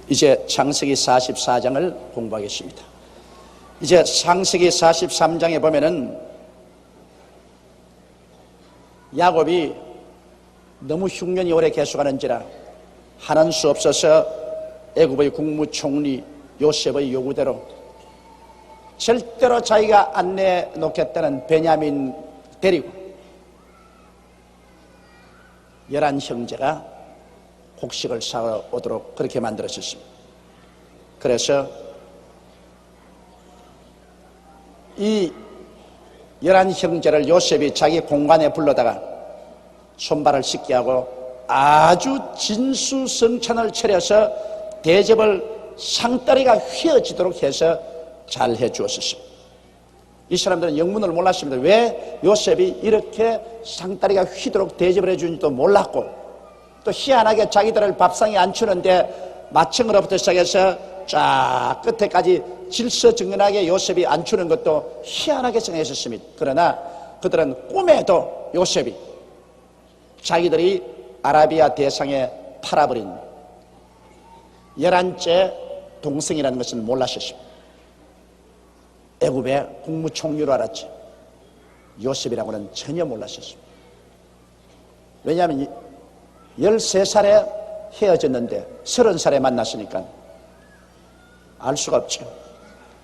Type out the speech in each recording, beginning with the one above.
이제 창세기 44장을 공부하겠습니다. 이제 창세기 43장에 보면은 야곱이 너무 흉년이 오래 계속하는지라 하는 수 없어서 애굽의 국무총리 요셉의 요구대로 절대로 자기가 안 내놓겠다는 베냐민 데리고 11형제가 곡식을 사오도록 그렇게 만들어졌습니다. 그래서 이 11형제를 요셉이 자기 공간에 불러다가 손발을 씻게 하고 아주 진수성찬을 차려서 대접을 상다리가 휘어지도록 해서 잘 해주었습니다. 이 사람들은 영문을 몰랐습니다. 왜 요셉이 이렇게 상다리가 휘도록 대접을 해주는지도 몰랐고, 또 희한하게 자기들을 밥상에 앉히는데 마청으로부터 시작해서 쫙 끝에까지 질서정연하게 요셉이 앉히는 것도 희한하게 생각했습니다. 그러나 그들은 꿈에도 요셉이 자기들이 아라비아 대상에 팔아버린 11째 동생이라는 것은 몰랐었습니다. 애굽의 국무총리로 알았지 요셉이라고는 전혀 몰랐었습니다. 왜냐하면 13살에 헤어졌는데 30살에 만났으니까 알 수가 없죠.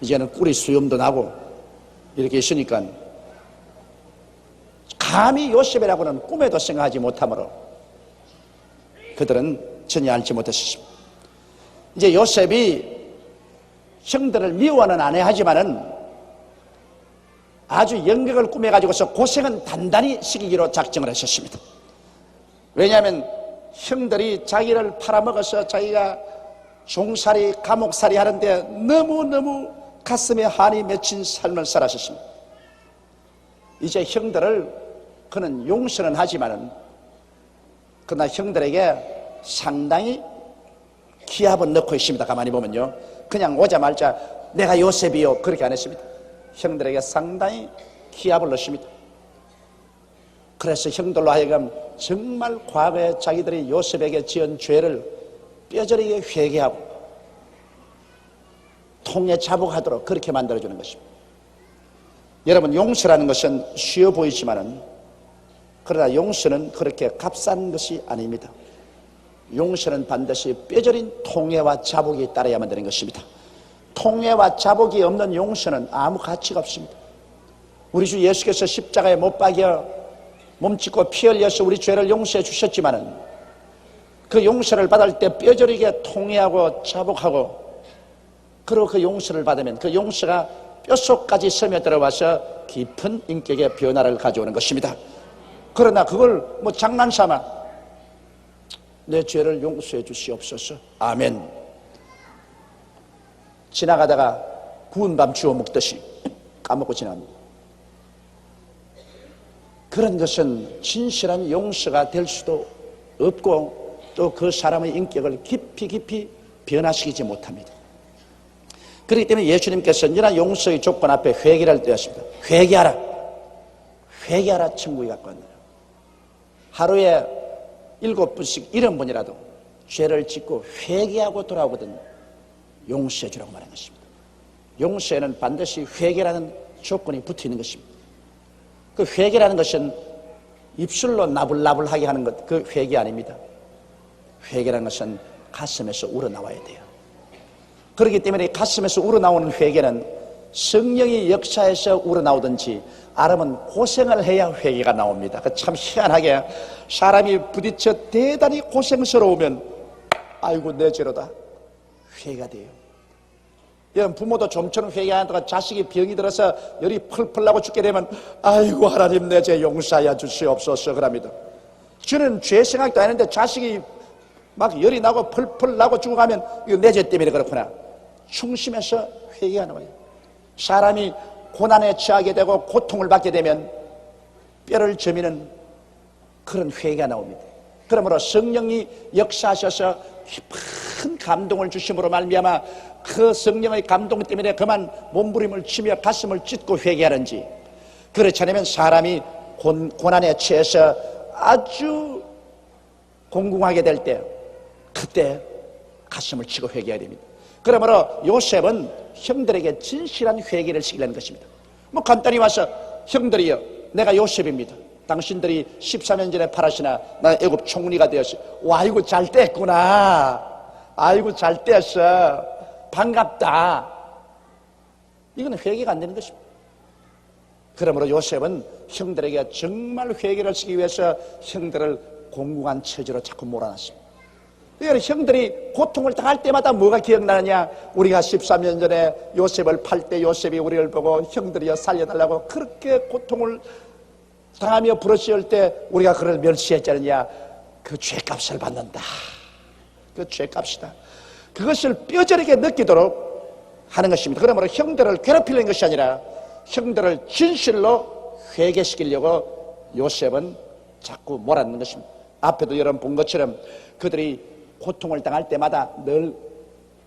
이제는 꿀이 수염도 나고 이렇게 있으니까 감히 요셉이라고는 꿈에도 생각하지 못하므로 그들은 전혀 알지 못했습니다. 이제 요셉이 형들을 미워는 안 해하지만은 아주 영광을 꾸며가지고서 고생은 단단히 시키기로 작정을 하셨습니다. 왜냐하면 형들이 자기를 팔아먹어서 자기가 종살이 감옥살이 하는데 너무너무 가슴에 한이 맺힌 삶을 살았습니다. 이제 형들을 그는 용서는 하지만은 그러나 형들에게 상당히 기합은 넣고 있습니다. 가만히 보면요, 그냥 오자마자 내가 요셉이요 그렇게 안 했습니다. 형들에게 상당히 기합을 넣습니다. 그래서 형들로 하여금 정말 과거에 자기들이 요셉에게 지은 죄를 뼈저리게 회개하고 통에 자복하도록 그렇게 만들어주는 것입니다. 여러분, 용서라는 것은 쉬워 보이지만은 그러나 용서는 그렇게 값싼 것이 아닙니다. 용서는 반드시 뼈저린 통해와 자복이 따라야만 되는 것입니다. 통해와 자복이 없는 용서는 아무 가치가 없습니다. 우리 주 예수께서 십자가에 못 박여 몸짓고 피 흘려서 우리 죄를 용서해 주셨지만은 그 용서를 받을 때 뼈저리게 통회하고 자복하고 그리고 그 용서를 받으면 그 용서가 뼛속까지 스며들어와서 깊은 인격의 변화를 가져오는 것입니다. 그러나 그걸 뭐 장난삼아 내 죄를 용서해 주시옵소서, 아멘, 지나가다가 구운 밤 주워 먹듯이 까먹고 지나갑니다. 그런 것은 진실한 용서가 될 수도 없고 또 그 사람의 인격을 깊이 변화시키지 못합니다. 그렇기 때문에 예수님께서 이러한 용서의 조건 앞에 회개를 떼었습니다. 회개하라 천국이 가까웠느니라. 하루에 7번씩 70번이라도 죄를 짓고 회개하고 돌아오거든 용서해 주라고 말한 것입니다. 용서에는 반드시 회개라는 조건이 붙어 있는 것입니다. 그 회개라는 것은 입술로 나불나불하게 하는 것, 그 회개 아닙니다. 회개라는 것은 가슴에서 우러나와야 돼요. 그렇기 때문에 가슴에서 우러나오는 회개는 성령이 역사해서 우러나오든지 아니면 고생을 해야 회개가 나옵니다. 참 희한하게 사람이 부딪혀 대단히 고생스러우면 아이고 내 죄로다 회개가 돼요. 여러분, 부모도 좀처럼 회개하다가 자식이 병이 들어서 열이 펄펄 나고 죽게 되면 아이고 하나님 내 죄 용서하여 주시옵소서 그럽니다. 저는 죄 생각도 안 했는데 자식이 막 열이 나고 펄펄 나고 죽어가면 이거 내 죄 때문에 그렇구나. 중심에서 회개하는 거예요. 사람이 고난에 처하게 되고 고통을 받게 되면 뼈를 저미는 그런 회개가 나옵니다. 그러므로 성령이 역사하셔서 깊은 감동을 주심으로 말미암아 그 성령의 감동 때문에 그만 몸부림을 치며 가슴을 찢고 회개하는지, 그렇지 않으면 사람이 고난에 처해서 아주 공공하게 될 때 그때 가슴을 치고 회개해야 됩니다. 그러므로 요셉은 형들에게 진실한 회개를 시키려는 것입니다. 뭐 간단히 와서 형들이여, 내가 요셉입니다. 당신들이 14년 전에 팔았으나 나 애굽 총리가 되었어. 와, 아이고 잘 됐구나. 아이고 잘 됐어. 반갑다. 이건 회개가 안 되는 것입니다. 그러므로 요셉은 형들에게 정말 회개를 시키기 위해서 형들을 공공한 처지로 자꾸 몰아놨습니다. 그러니까 형들이 고통을 당할 때마다 뭐가 기억나느냐? 우리가 13년 전에 요셉을 팔 때 요셉이 우리를 보고 형들이여 살려달라고 그렇게 고통을 당하며 부르짖을 때 우리가 그를 멸시했잖느냐? 그 죄값을 받는다. 그 죄값이다. 그것을 뼈저리게 느끼도록 하는 것입니다. 그러므로 형들을 괴롭히는 것이 아니라 형들을 진실로 회개시키려고 요셉은 자꾸 몰아넣는 것입니다. 앞에도 여러분 본 것처럼 그들이 고통을 당할 때마다 늘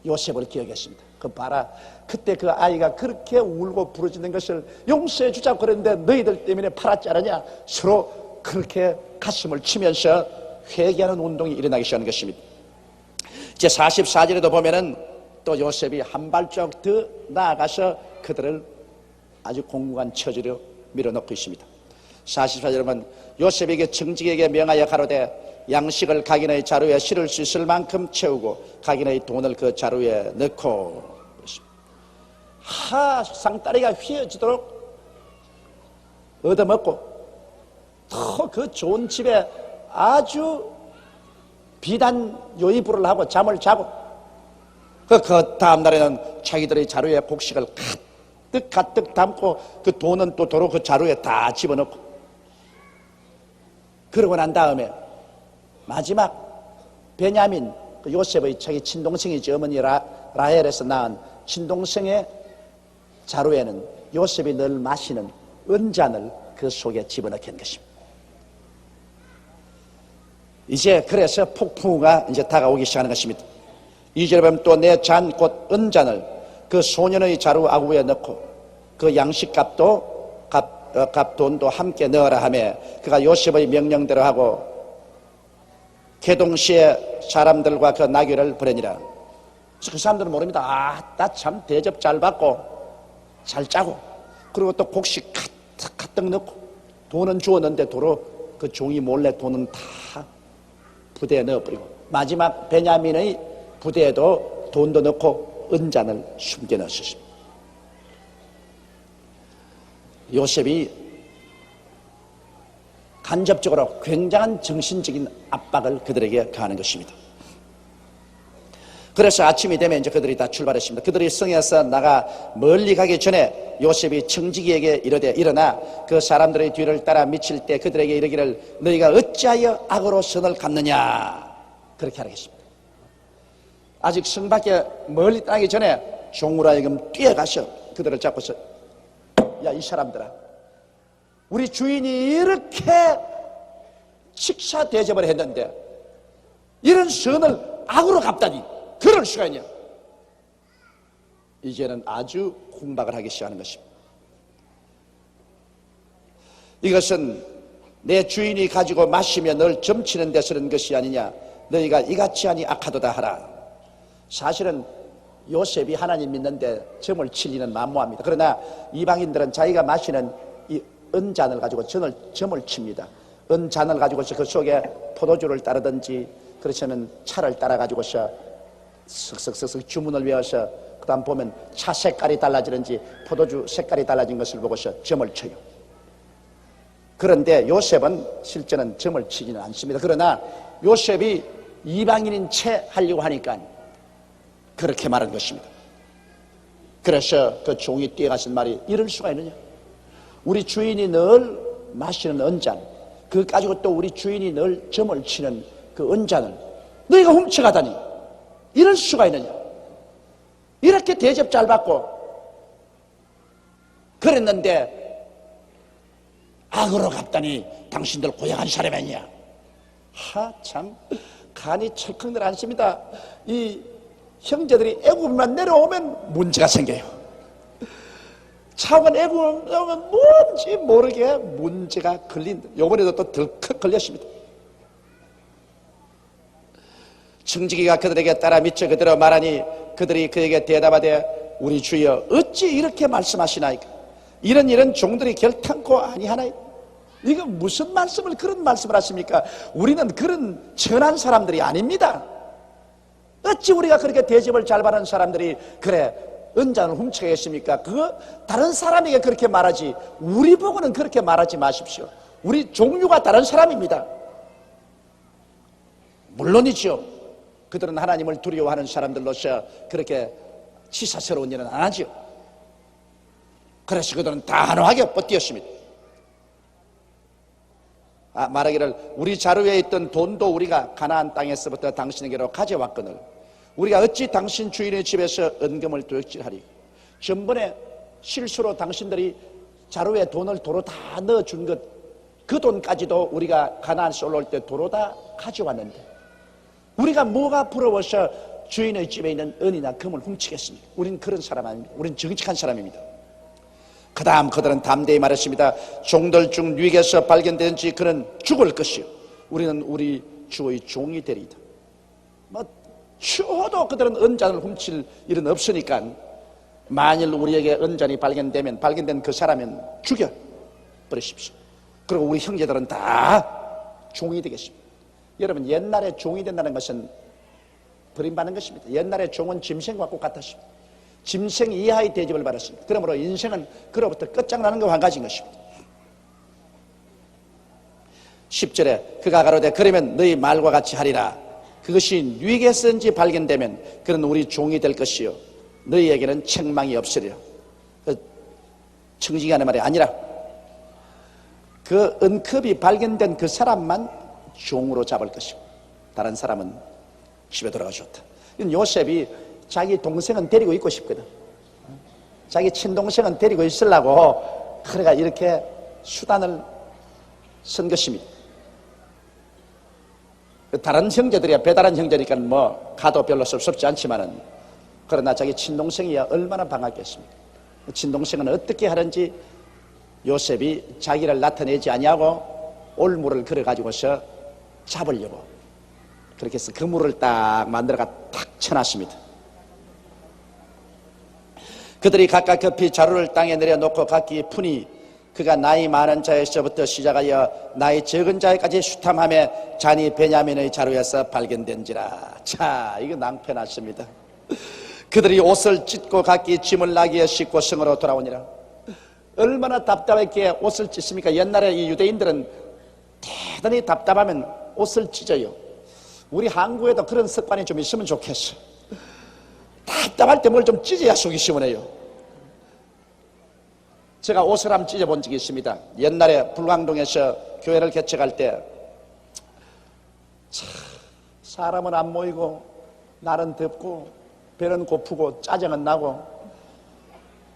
요셉을 기억했습니다. 그 봐라, 그때 그 아이가 그렇게 울고 부르짖는 것을 용서해 주자고 그랬는데 너희들 때문에 팔았지 않느냐? 서로 그렇게 가슴을 치면서 회개하는 운동이 일어나기 시작하는 것입니다. 이제 44절에도 보면은 또 요셉이 한 발짝 더 나아가서 그들을 아주 공공한 처지로 밀어넣고 있습니다. 44절에 보면 요셉에게 정직에게 명하여 가로되 양식을 각인의 자루에 실을 수 있을 만큼 채우고 각인의 돈을 그 자루에 넣고, 상다리가 휘어지도록 얻어먹고 더 그 좋은 집에 아주 비단 요이부를 하고 잠을 자고 그 다음 날에는 자기들의 자루에 곡식을 가득 담고 그 돈은 또 도로 그 자루에 다 집어넣고, 그러고 난 다음에 마지막 베냐민, 그 요셉의 자기 친동생이지, 어머니 라헬에서 낳은 친동생의 자루에는 요셉이 늘 마시는 은잔을 그 속에 집어넣게 한 것입니다. 이제 그래서 폭풍우가 이제 다가오기 시작하는 것입니다. 2절에 보면 또 내 잔 곧 은잔을 그 소년의 자루 아구에 넣고 그 양식값도 돈도 함께 넣어라 하며 그가 요셉의 명령대로 하고 개동시에 사람들과 그 나귀를 보내니라. 그 사람들은 모릅니다. 나 참 대접 잘 받고 잘 짜고 그리고 또 곡식 가득 넣고 돈은 주었는데 도로 그 종이 몰래 돈은 다 부대에 넣어버리고 마지막 베냐민의 부대에도 돈도 넣고 은잔을 숨겨 넣었습니다. 요셉이 간접적으로 굉장한 정신적인 압박을 그들에게 가하는 것입니다. 그래서 아침이 되면 이제 그들이 다 출발했습니다. 그들이 성에서 나가 멀리 가기 전에 요셉이 청지기에게 이르되 일어나 그 사람들의 뒤를 따라 미칠 때 그들에게 이르기를 너희가 어찌하여 악으로 선을 갚느냐, 그렇게 하겠습니다. 아직 성 밖에 멀리 떠나기 전에 종으로 하여금 뛰어가서 그들을 잡고서 야, 이 사람들아, 우리 주인이 이렇게 식사 대접을 했는데 이런 선을 악으로 갚다니 그럴 수가 있냐. 이제는 아주 공박을 하기 시작하는 것입니다. 이것은 내 주인이 가지고 마시며 널 점치는 데 쓰는 것이 아니냐. 너희가 이같이 하니 악하도다 하라. 사실은 요셉이 하나님 믿는데 점을 칠 리는 만무합니다. 그러나 이방인들은 자기가 마시는 이 은잔을 가지고 점을 칩니다. 은잔을 가지고서 그 속에 포도주를 따르든지 그렇지는 차를 따라 가지고서 슥슥슥슥 주문을 외워서 그 다음 보면 차 색깔이 달라지는지 포도주 색깔이 달라진 것을 보고서 점을 쳐요. 그런데 요셉은 실제는 점을 치지는 않습니다. 그러나 요셉이 이방인인 채 하려고 하니까 그렇게 말한 것입니다. 그래서 그 종이 뛰어가신 말이 이럴 수가 있느냐. 우리 주인이 늘 마시는 은잔, 그거 가지고 또 우리 주인이 늘 점을 치는 그 은잔을 너희가 훔쳐가다니 이럴 수가 있느냐. 이렇게 대접 잘 받고 그랬는데 악으로 갚다니 당신들 고약한 사람이 아니냐. 참 간이 철컥 내려앉습니다. 이 형제들이 애굽만 내려오면 문제가 생겨요. 차원 애굽 내려오면 뭔지 모르게 문제가 걸린다. 요번에도 또 덜컥 걸렸습니다. 청지기가 그들에게 따라 미쳐 그대로 말하니 그들이 그에게 대답하되 우리 주여 어찌 이렇게 말씀하시나이까? 이런 일은 종들이 결탄코 아니하나이까? 이거 무슨 말씀을 그런 말씀을 하십니까? 우리는 그런 천한 사람들이 아닙니다. 어찌 우리가 그렇게 대접을 잘 받는 사람들이 그래 은잔을 훔쳐겠습니까? 그거 다른 사람에게 그렇게 말하지 우리 보고는 그렇게 말하지 마십시오. 우리 종류가 다른 사람입니다. 물론이죠. 그들은 하나님을 두려워하는 사람들로서 그렇게 치사스러운 일은 안 하죠. 그래서 그들은 단호하게 뻗뛰었습니다. 말하기를 우리 자루에 있던 돈도 우리가 가나안 땅에서부터 당신에게로 가져왔거늘 우리가 어찌 당신 주인의 집에서 은금을 도둑질하리? 전번에 실수로 당신들이 자루에 돈을 도로 다 넣어준 것, 그 돈까지도 우리가 가나안에서 올라올 때 도로 다 가져왔는데 우리가 뭐가 부러워서 주인의 집에 있는 은이나 금을 훔치겠습니까? 우린 그런 사람 아닙니다. 우린 정직한 사람입니다. 그 다음 그들은 담대히 말했습니다. 종들 중 누구에게서 발견되든지 그는 죽을 것이요 우리는 우리 주의 종이 되리이다. 추호도 그들은 은잔을 훔칠 일은 없으니까 만일 우리에게 은잔이 발견된 그 사람은 죽여버리십시오. 그리고 우리 형제들은 다 종이 되겠습니다. 여러분 옛날에 종이 된다는 것은 버림받는 것입니다. 옛날에 종은 짐승과 똑같았습니다. 짐승 이하의 대접을 받았습니다. 그러므로 인생은 그로부터 끝장나는 것과 한 가지인 것입니다. 10절에 그가 가로되 그러면 너희 말과 같이 하리라. 그것이 누구에게서든지 발견되면 그는 우리 종이 될 것이요 너희에게는 책망이 없으리라. 청지기가 하는 말이 아니라 그 은컵이 발견된 그 사람만 종으로 잡을 것이고 다른 사람은 집에 돌아가셨다. 요셉이 자기 동생은 데리고 있고 싶거든. 자기 친동생은 데리고 있으려고 그래가 이렇게 수단을 쓴 것입니다. 다른 형제들이야 배달한 형제니까 뭐 가도 별로 섭섭지 않지만은 그러나 자기 친동생이야 얼마나 반갑겠습니까? 친동생은 어떻게 하는지 요셉이 자기를 나타내지 아니하고 올무를 걸어가지고서 잡으려고 그렇게 해서 그물을 딱 만들어가 탁 쳐놨습니다. 그들이 각각 급히 자루를 땅에 내려놓고 각기 푸니 그가 나이 많은 자에서부터 시작하여 나이 적은 자에까지 수탐하며 잔이 베냐민의 자루에서 발견된지라. 자, 이거 낭패났습니다. 그들이 옷을 찢고 각기 짐을 나귀에 싣고 성으로 돌아오니라. 얼마나 답답했기에 옷을 찢습니까? 옛날에 이 유대인들은 대단히 답답하면 옷을 찢어요. 우리 한국에도 그런 습관이 좀 있으면 좋겠어. 답답할 때 뭘 좀 찢어야 속이 시원해요. 제가 옷을 한번 찢어본 적이 있습니다. 옛날에 불광동에서 교회를 개척할 때 사람은 안 모이고 날은 덥고 배는 고프고 짜증은 나고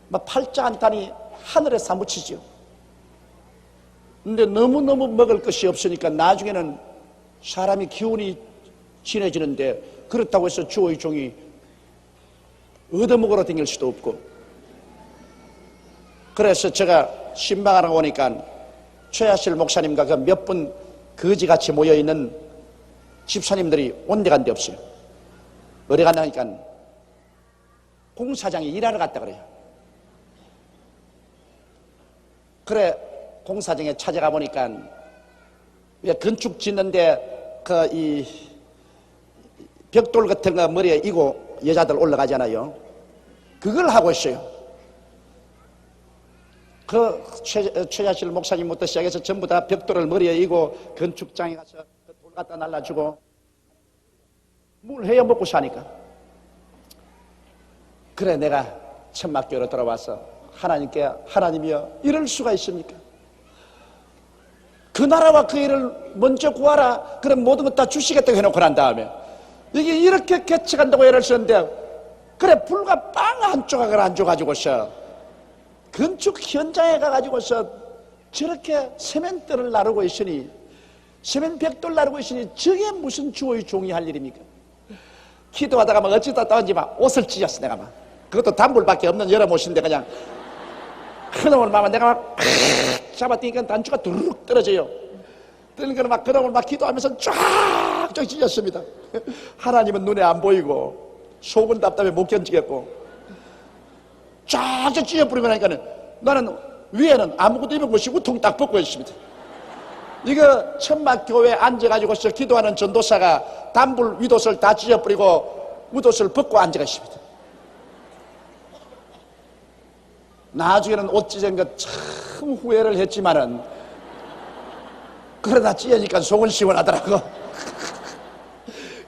막 팔자 한탄이 하늘에 사무치죠. 근데 너무너무 먹을 것이 없으니까 나중에는 사람이 기운이 진해지는데 그렇다고 해서 주의 종이 얻어먹으러 다닐 수도 없고 그래서 제가 신방하러 오니까 최하실 목사님과 그 몇 분 거지같이 모여있는 집사님들이 온데간데 없어요. 어디 갔나니까 공사장에 일하러 갔다 그래요. 그래 공사장에 찾아가 보니까 왜 건축 짓는데 그 이 벽돌 같은 거 머리에 이고 여자들 올라가잖아요. 그걸 하고 있어요. 그 최자실 목사님부터 시작해서 전부 다 벽돌을 머리에 이고 건축장에 가서 그 돌 갖다 날라주고 뭘 해야 먹고 사니까. 그래 내가 천막교회로 돌아와서 하나님께 하나님이여 이럴 수가 있습니까? 그 나라와 그 일을 먼저 구하라. 그럼 모든 것 다 주시겠다고 해놓고 난 다음에 이게 이렇게 개척한다고 애를 쓰는데 그래 불과 빵 한 조각을 안 줘가지고서 건축 현장에 가가지고서 저렇게 세면대를 나르고 있으니 세면 벽돌 나르고 있으니 저게 무슨 주의 종이 할 일입니까? 기도하다가 막 어찌다 따온지 막 옷을 찢었어 내가 막 그것도 단불밖에 없는 여러 못인데 그냥 그놈을 막 내가 막 잡아뛰니까 단추가 두르륵 떨어져요. 그러니까 막 그놈을 막 기도하면서 쫙 쫙쫙 찢었습니다. 하나님은 눈에 안 보이고 속은 답답해 못 견디겠고 쫙쫙 찢어버리고 나니까는 나는 위에는 아무것도 입은 것이 우통 딱 벗고 있습니다. 이거 천막교회에 앉아가지고서 기도하는 전도사가 단불 윗옷을 다 찢어버리고 윗옷을 벗고 앉아가 있습니다. 나중에는 옷 찢은 거 참 후회를 했지만은 그러다 찢으니까 속은 시원하더라고.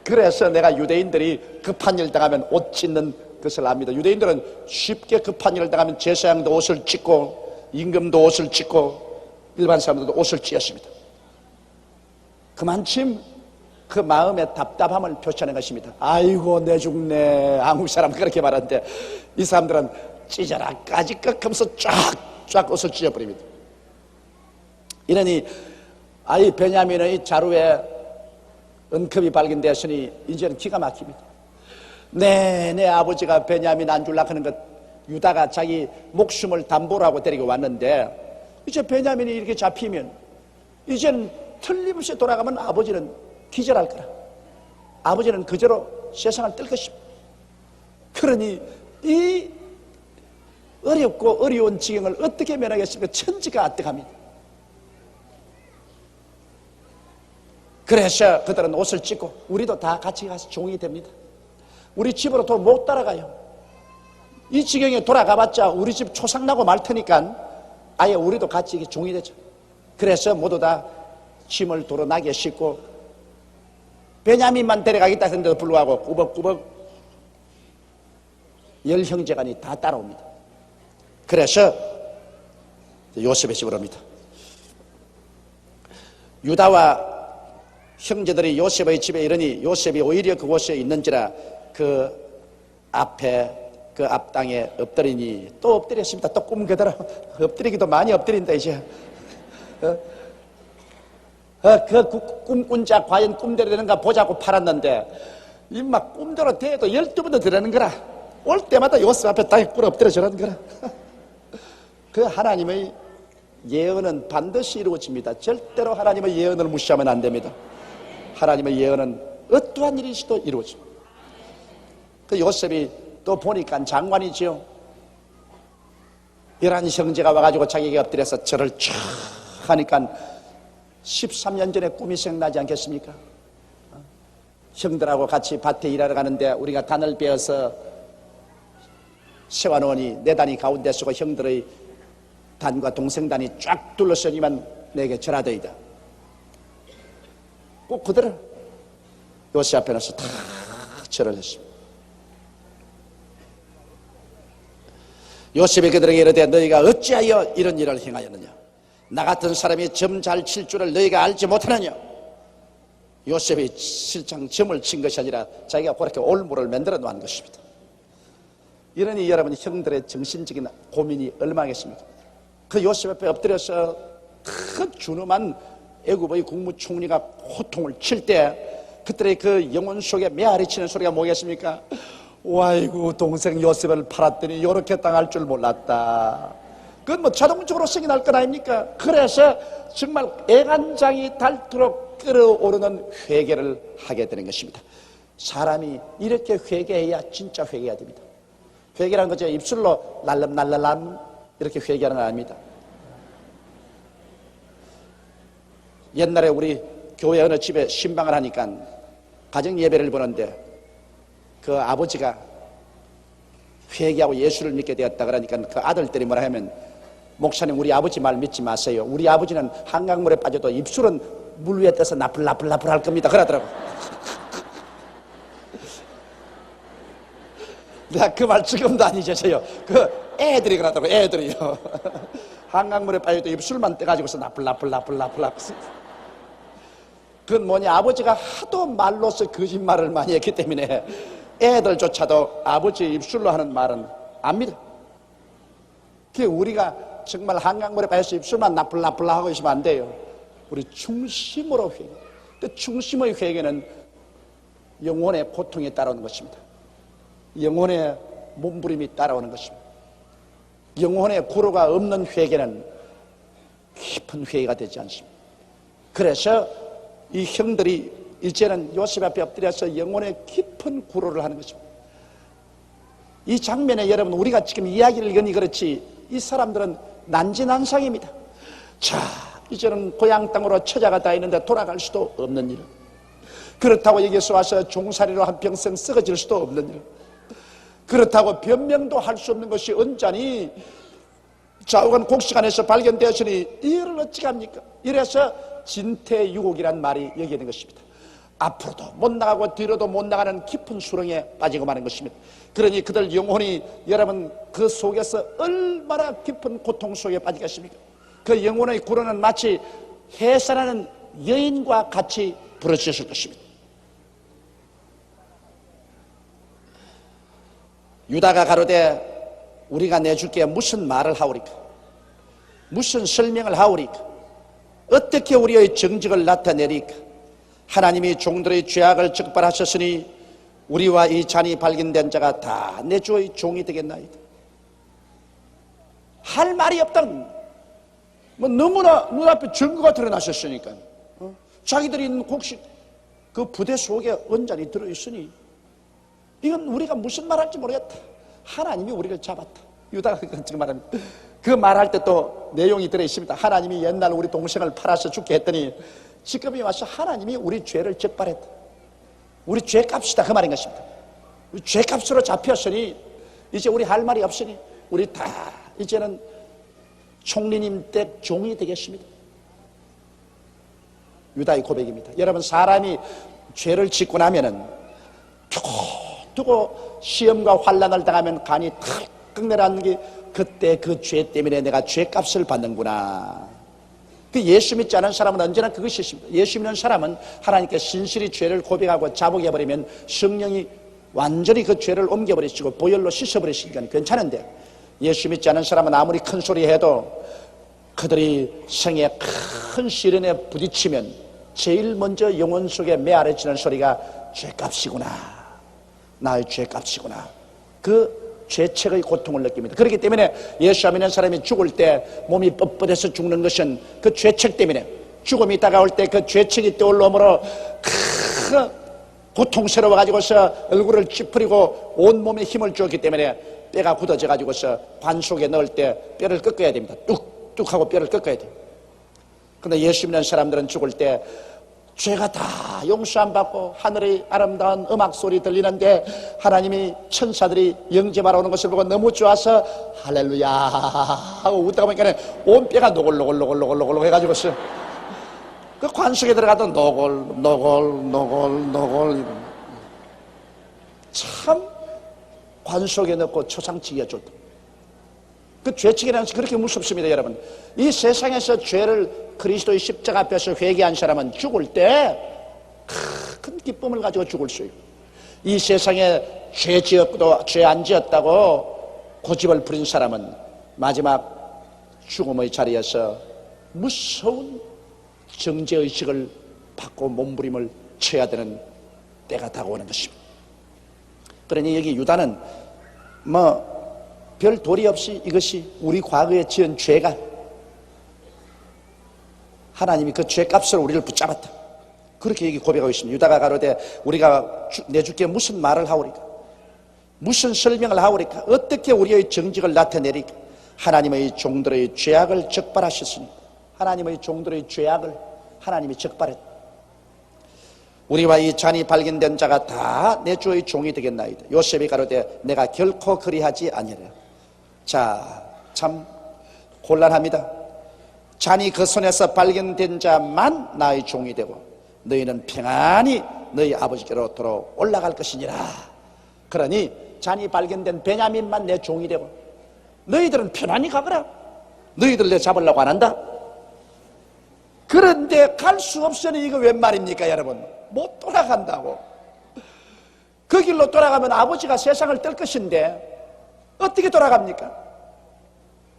그래서 내가 유대인들이 급한 일 당하면 옷 찢는 것을 압니다. 유대인들은 쉽게 급한 일을 당하면 제사장도 옷을 찢고 임금도 옷을 찢고 일반 사람들도 옷을 찢었습니다. 그만큼 그 마음의 답답함을 표시하는 것입니다. 아이고 내 죽네. 한국 사람 그렇게 말하는데 이 사람들은 찢어라 까짓것 하면서 쫙쫙 옷을 찢어버립니다. 이러니 아이 베냐민의 자루에 은컵이 발견되었으니 이제는 기가 막힙니다. 내 아버지가 베냐민 안 줄라 하는 것 유다가 자기 목숨을 담보로 하고 데리고 왔는데 이제 베냐민이 이렇게 잡히면 이제는 틀림없이 돌아가면 아버지는 기절할 거라. 아버지는 그저로 세상을 뜰 것입니다. 그러니 이 어렵고 어려운 지경을 어떻게 면하겠습니까? 천지가 아득합니다. 그래서 그들은 옷을 찢고 우리도 다 같이 가서 종이 됩니다. 우리 집으로 더 못 따라가요. 이 지경에 돌아가봤자 우리 집 초상나고 말 테니까 아예 우리도 같이 종이 되죠. 그래서 모두 다 짐을 도로 나게 싣고 베냐민만 데려가겠다 했는데도 불구하고 꾸벅꾸벅 10형제간이 다 따라옵니다. 그래서 요셉의 집으로 옵니다. 유다와 형제들이 요셉의 집에 이르니 요셉이 오히려 그곳에 있는지라 그 앞에 그 앞땅에 엎드리니 또 엎드렸습니다. 또 꿈 그대로 엎드리기도 많이 엎드린다 이제. 그 꿈꾼 자 과연 꿈대로 되는가 보자고 팔았는데 이 막 꿈대로 돼도 12번도 되라는 거라. 올 때마다 요셉 앞에 땅에 꿇어 엎드려 저라는 거라. 그 하나님의 예언은 반드시 이루어집니다. 절대로 하나님의 예언을 무시하면 안 됩니다. 하나님의 예언은 어떠한 일이시도 이루어집니다. 그 요셉이 또 보니까 장관이지요. 11형제가 와가지고 자기에게 엎드려서 절을 촥 하니까 13년 전에 꿈이 생각나지 않겠습니까? 형들하고 같이 밭에 일하러 가는데 우리가 단을 베어서 세워놓으니 내 단이 가운데 서고 형들의 단과 동생 단이 쫙 둘러서니만 내게 절하더이다. 꼭 그대로 요셉 앞에 나서 다 절을 했습니다. 요셉이 그들에게 이르되 너희가 어찌하여 이런 일을 행하였느냐? 나 같은 사람이 점 잘 칠 줄을 너희가 알지 못하느냐? 요셉이 실장 점을 친 것이 아니라 자기가 그렇게 올무를 만들어 놓은 것입니다. 이러니 여러분 형들의 정신적인 고민이 얼마겠습니까? 그 요셉 앞에 엎드려서 큰 준엄한 애굽의 국무총리가 호통을 칠 때 그들의 그 영혼 속에 메아리 치는 소리가 뭐겠습니까? 와이고 동생 요셉을 팔았더니 이렇게 당할 줄 몰랐다. 그건 뭐 자동적으로 생이 날 건 아닙니까? 그래서 정말 애간장이 닳도록 끓어오르는 회개를 하게 되는 것입니다. 사람이 이렇게 회개해야 진짜 회개해야 됩니다. 회개라는 거죠. 입술로 랄름랄랄람 이렇게 회개하는 건 아닙니다. 옛날에 우리 교회 어느 집에 신방을 하니까 가정 예배를 보는데 그 아버지가 회개하고 예수를 믿게 되었다 그러니까 그 아들들이 뭐라 하면 목사님 우리 아버지 말 믿지 마세요. 우리 아버지는 한강물에 빠져도 입술은 물 위에 떠서 나풀나풀나풀 할 겁니다. 그러더라고. 내가 그 말 지금도 안 잊으세요. 그 애들이 그러더라고. 애들이요. 한강물에 빠져도 입술만 떼가지고서 나풀나풀나풀나풀 그건 뭐냐, 아버지가 하도 말로서 거짓말을 많이 했기 때문에 애들조차도 아버지의 입술로 하는 말은 압니다. 그게 우리가 정말 한강물에 빠져서 입술만 나풀나풀 하고 있으면 안 돼요. 우리 중심으로 회개. 근데 중심의 회개는 영혼의 고통이 따라오는 것입니다. 영혼의 몸부림이 따라오는 것입니다. 영혼의 구로가 없는 회개는 깊은 회개가 되지 않습니다. 그래서 이 형들이 이제는 요셉 앞에 엎드려서 영혼의 깊은 구로를 하는 것입니다. 이 장면에 여러분, 우리가 지금 이야기를 여니 그렇지 이 사람들은 난진난상입니다. 자, 이제는 고향 땅으로 처자가 다 있는데 돌아갈 수도 없는 일, 그렇다고 여기서 와서 종살이로 한평생 썩어질 수도 없는 일, 그렇다고 변명도 할 수 없는 것이 언짢이 좌우간 곡식안에서 발견되었으니 이를 어찌합니까? 이래서 진퇴유곡이란 말이 여기 있는 것입니다. 앞으로도 못 나가고 뒤로도 못 나가는 깊은 수렁에 빠지고 마는 것입니다. 그러니 그들 영혼이 여러분 그 속에서 얼마나 깊은 고통 속에 빠지겠습니까? 그 영혼의 구로는 마치 해산하는 여인과 같이 부러졌을 것입니다. 유다가 가로되 우리가 내줄게 무슨 말을 하오리까? 무슨 설명을 하오리까? 어떻게 우리의 정직을 나타내리까? 하나님이 종들의 죄악을 적발하셨으니 우리와 이 잔이 발견된 자가 다 내 주의 종이 되겠나이다. 할 말이 없다. 뭐 너무나 눈앞에 증거가 드러나셨으니까 자기들이 있는 곡식 그 부대 속에 언짢이 들어있으니 이건 우리가 무슨 말할지 모르겠다. 하나님이 우리를 잡았다. 유다가 지금 말합니다. 그 말할 때 또 내용이 들어있습니다. 하나님이 옛날 우리 동생을 팔아서 죽게 했더니 지금이 와서 하나님이 우리 죄를 적발했다. 우리 죄값이다 그 말인 것입니다. 죄값으로 잡혔으니 이제 우리 할 말이 없으니 우리 다 이제는 총리님 댁 종이 되겠습니다. 유다의 고백입니다. 여러분, 사람이 죄를 짓고 나면은 두고 시험과 환난을 당하면 간이 탁 내려앉는 게 그때 그 죄 때문에 내가 죄값을 받는구나. 그 예수 믿지 않은 사람은 언제나 그것이 있습니다. 예수 믿는 사람은 하나님께 신실히 죄를 고백하고 자복해버리면 성령이 완전히 그 죄를 옮겨버리시고 보혈로 씻어버리시니까 괜찮은데, 예수 믿지 않은 사람은 아무리 큰 소리 해도 그들이 생에 큰 시련에 부딪히면 제일 먼저 영혼 속에 메아려지는 소리가 죄값이구나, 나의 죄값이구나. 그 죄책의 고통을 느낍니다. 그렇기 때문에 예수 믿는 사람이 죽을 때 몸이 뻣뻣해서 죽는 것은 그 죄책 때문에, 죽음이 다가올 때 그 죄책이 떠올라오므로 큰 고통스러워 가지고서 얼굴을 찌푸리고 온몸에 힘을 주었기 때문에 뼈가 굳어져 가지고서 관 속에 넣을 때 뼈를 꺾어야 됩니다. 뚝뚝 하고 뼈를 꺾어야 돼요. 그런데 예수 믿는 사람들은 죽을 때 죄가 다 용서 안 받고 하늘의 아름다운 음악 소리 들리는데 하나님이 천사들이 영접하러 오는 것을 보고 너무 좋아서 할렐루야 하고 웃다가 보니까 온 뼈가 노골노골 해가지고서 그 관속에 들어가도 노골 참 관속에 넣고 초상치기가 좋다. 그 죄책이라는 것이 그렇게 무섭습니다. 여러분, 이 세상에서 죄를 그리스도의 십자가 앞에서 회개한 사람은 죽을 때 큰 기쁨을 가지고 죽을 수 있고, 이 세상에 죄 지었고 죄 안 지었다고 고집을 부린 사람은 마지막 죽음의 자리에서 무서운 정죄의식을 받고 몸부림을 쳐야 되는 때가 다가오는 것입니다. 그러니 여기 유다는 별 도리 없이 이것이 우리 과거에 지은 죄가 하나님이 그 죄값으로 우리를 붙잡았다, 그렇게 여기 고백하고 있습니다. 유다가 가로되 우리가 내줄게 무슨 말을 하오리까? 무슨 설명을 하오리까? 어떻게 우리의 정직을 나타내리까? 하나님의 종들의 죄악을 적발하셨으니, 하나님의 종들의 죄악을 하나님이 적발했다. 우리와 이 잔이 발견된 자가 다 내 주의 종이 되겠나이다. 요셉이 가로되 내가 결코 그리하지 아니하리라. 자, 참 곤란합니다. 잔이 그 손에서 발견된 자만 나의 종이 되고 너희는 평안히 너희 아버지께로 돌아 올라갈 것이니라. 그러니 잔이 발견된 베냐민만 내 종이 되고 너희들은 편안히 가거라. 너희들 내 잡으려고 안 한다. 그런데 갈 수 없으니 이거 웬 말입니까 여러분? 못 돌아간다고. 그 길로 돌아가면 아버지가 세상을 뜰 것인데 어떻게 돌아갑니까?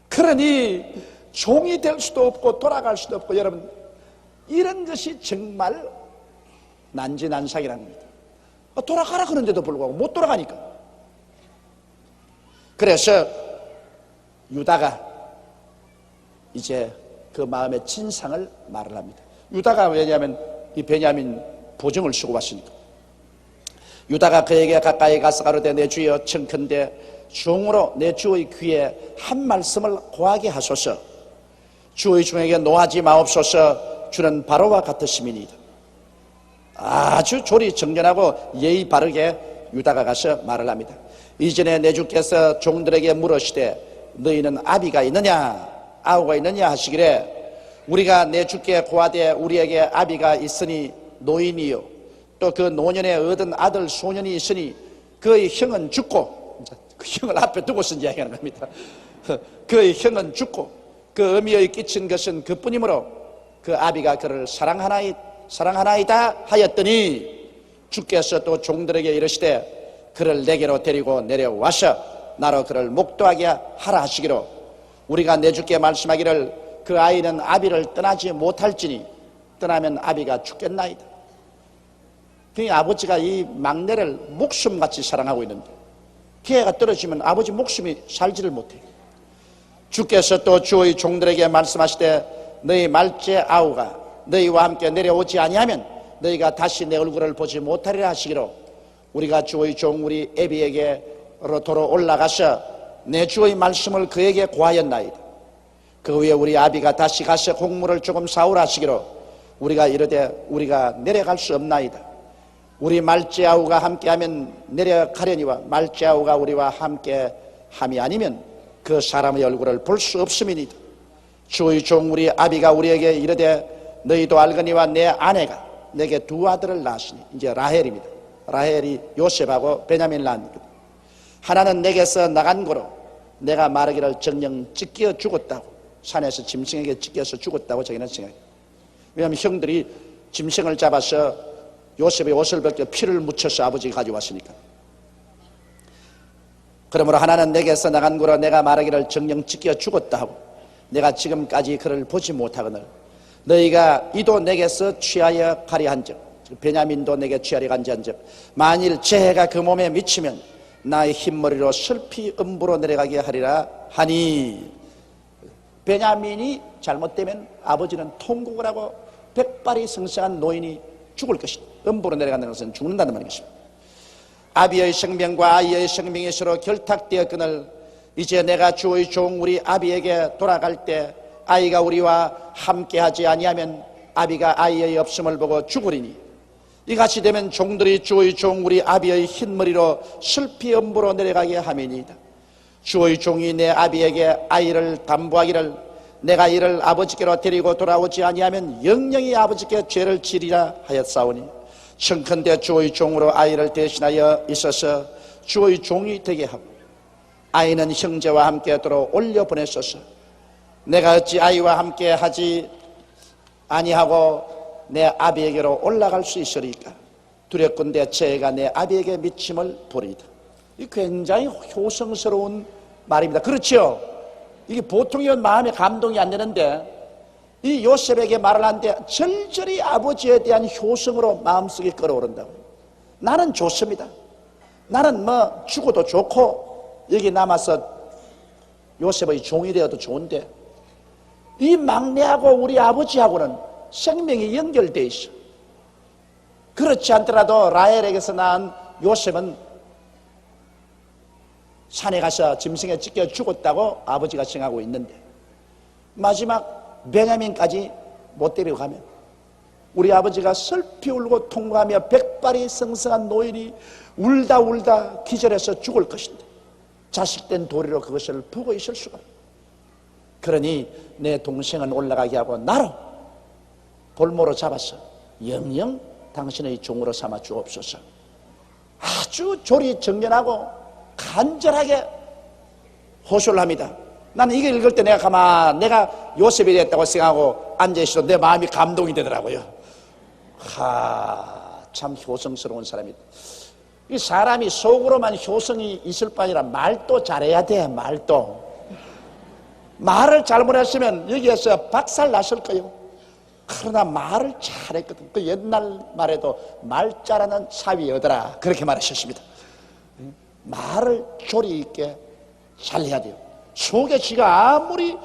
그러니 종이 될 수도 없고 돌아갈 수도 없고, 여러분, 이런 것이 정말 난지난상이라는 겁니다. 돌아가라 그런데도 불구하고 못 돌아가니까. 그래서 유다가 이제 그 마음의 진상을 말을 합니다. 유다가 왜냐하면 이 베냐민 보증을 쓰고 왔으니까. 유다가 그에게 가까이 가서 가로되 내 주여 청컨대 종으로 내 주의 귀에 한 말씀을 고하게 하소서. 주의 종에게 노하지 마옵소서. 주는 바로와 같으심이니이다. 아주 조리 정연하고 예의 바르게 유다가 가서 말을 합니다. 이전에 내 주께서 종들에게 물으시되 너희는 아비가 있느냐 아우가 있느냐 하시기를 우리가 내 주께 고하되 우리에게 아비가 있으니 노인이요 또 그 노년에 얻은 아들 소년이 있으니 그의 형은 죽고, 그 형을 앞에 두고서 이야기하는 겁니다. 그의 형은 죽고 그 어미의 끼친 것은 그뿐이므로 그 아비가 그를 사랑하나이다 하였더니 주께서 또 종들에게 이르시되 그를 내게로 데리고 내려와서 나로 그를 목도하게 하라 하시기로 우리가 내 주께 말씀하기를 그 아이는 아비를 떠나지 못할지니 떠나면 아비가 죽겠나이다. 그 아버지가 이 막내를 목숨같이 사랑하고 있는데 기회가 떨어지면 아버지 목숨이 살지를 못해요. 주께서 또 주의 종들에게 말씀하시되 너희 말째 아우가 너희와 함께 내려오지 아니하면 너희가 다시 내 얼굴을 보지 못하리라 하시기로 우리가 주의 종 우리 애비에게로 도로 올라가서 내 주의 말씀을 그에게 고하였나이다. 그 후에 우리 아비가 다시 가서 곡물을 조금 사오라 하시기로 우리가 이르되 우리가 내려갈 수 없나이다. 우리 말째아우가 함께하면 내려가려니와 말째아우가 우리와 함께함이 아니면 그 사람의 얼굴을 볼 수 없음이니이다. 주의 종 우리 아비가 우리에게 이르되 너희도 알거니와 내 아내가 내게 두 아들을 낳았으니 이제 라헬입니다. 라헬이 요셉하고 베냐민을 낳았습니다. 하나는 내게서 나간 거로 내가 말하기를 정녕 찢겨 죽었다고 산에서 짐승에게 찢겨서 죽었다고 자기는 생각해요. 왜냐하면 형들이 짐승을 잡아서 요셉의 옷을 벗겨 피를 묻혀서 아버지가 가져왔으니까. 그러므로 하나는 내게서 나간 거로 내가 말하기를 정녕 찢겨 죽었다 하고 내가 지금까지 그를 보지 못하거늘 너희가 이도 내게서 취하여 가리 한즉 베냐민도 내게 취하려 간지 한즉 만일 재해가 그 몸에 미치면 나의 흰머리로 슬피 음부로 내려가게 하리라 하니 베냐민이 잘못되면 아버지는 통곡을 하고 백발이 성성한 노인이 죽을 것이다. 음부로 내려간다는 것은 죽는다는 말이겠습니다. 아비의 생명과 아이의 생명이 서로 결탁되었거늘 이제 내가 주의 종 우리 아비에게 돌아갈 때 아이가 우리와 함께하지 아니하면 아비가 아이의 없음을 보고 죽으리니 이같이 되면 종들이 주의 종 우리 아비의 흰머리로 슬피 음부로 내려가게 함이니이다. 주의 종이 내 아비에게 아이를 담보하기를 내가 이를 아버지께로 데리고 돌아오지 아니하면 영영이 아버지께 죄를 지리라 하였사오니 청컨대 주의 종으로 아이를 대신하여 있어서 주의 종이 되게 하고 아이는 형제와 함께 도로 올려 보냈소서. 내가 어찌 아이와 함께 하지 아니하고 내 아비에게로 올라갈 수 있으리까. 두렵건대 죄가 내 아비에게 미침을 보리이다. 이 굉장히 효성스러운 말입니다. 그렇죠? 이게 보통이면 마음에 감동이 안 되는데 이 요셉에게 말을 하는데 절절히 아버지에 대한 효성으로 마음속에 끌어오른다고. 나는 좋습니다. 나는 뭐 죽어도 좋고 여기 남아서 요셉의 종이 되어도 좋은데 이 막내하고 우리 아버지하고는 생명이 연결되어 있어. 그렇지 않더라도 라헬에게서 낳은 요셉은 산에 가서 짐승에 찢겨 죽었다고 아버지가 생각하고 있는데 마지막 베냐민까지 못 데리고 가면 우리 아버지가 슬피 울고 통곡하며 백발이 성성한 노인이 울다 기절해서 죽을 것인데 자식된 도리로 그것을 보고 있을 수가 없다. 그러니 내 동생은 올라가게 하고 나로 볼모로 잡아서 영영 당신의 종으로 삼아 주옵소서. 아주 조리정연하고 간절하게 호소를 합니다. 나는 이거 읽을 때 내가 요셉이 됐다고 생각하고 앉아있어도 내 마음이 감동이 되더라고요. 참 효성스러운 사람이다. 이 사람이 속으로만 효성이 있을 뿐 아니라 말도 잘해야 돼. 말을 잘못했으면 여기에서 박살 났을 거예요. 그러나 말을 잘했거든. 그 옛날 말에도 말 잘하는 사위 얻어라 그렇게 말하셨습니다. 말을 조리 있게 잘해야 돼요. 속에 지가 아무리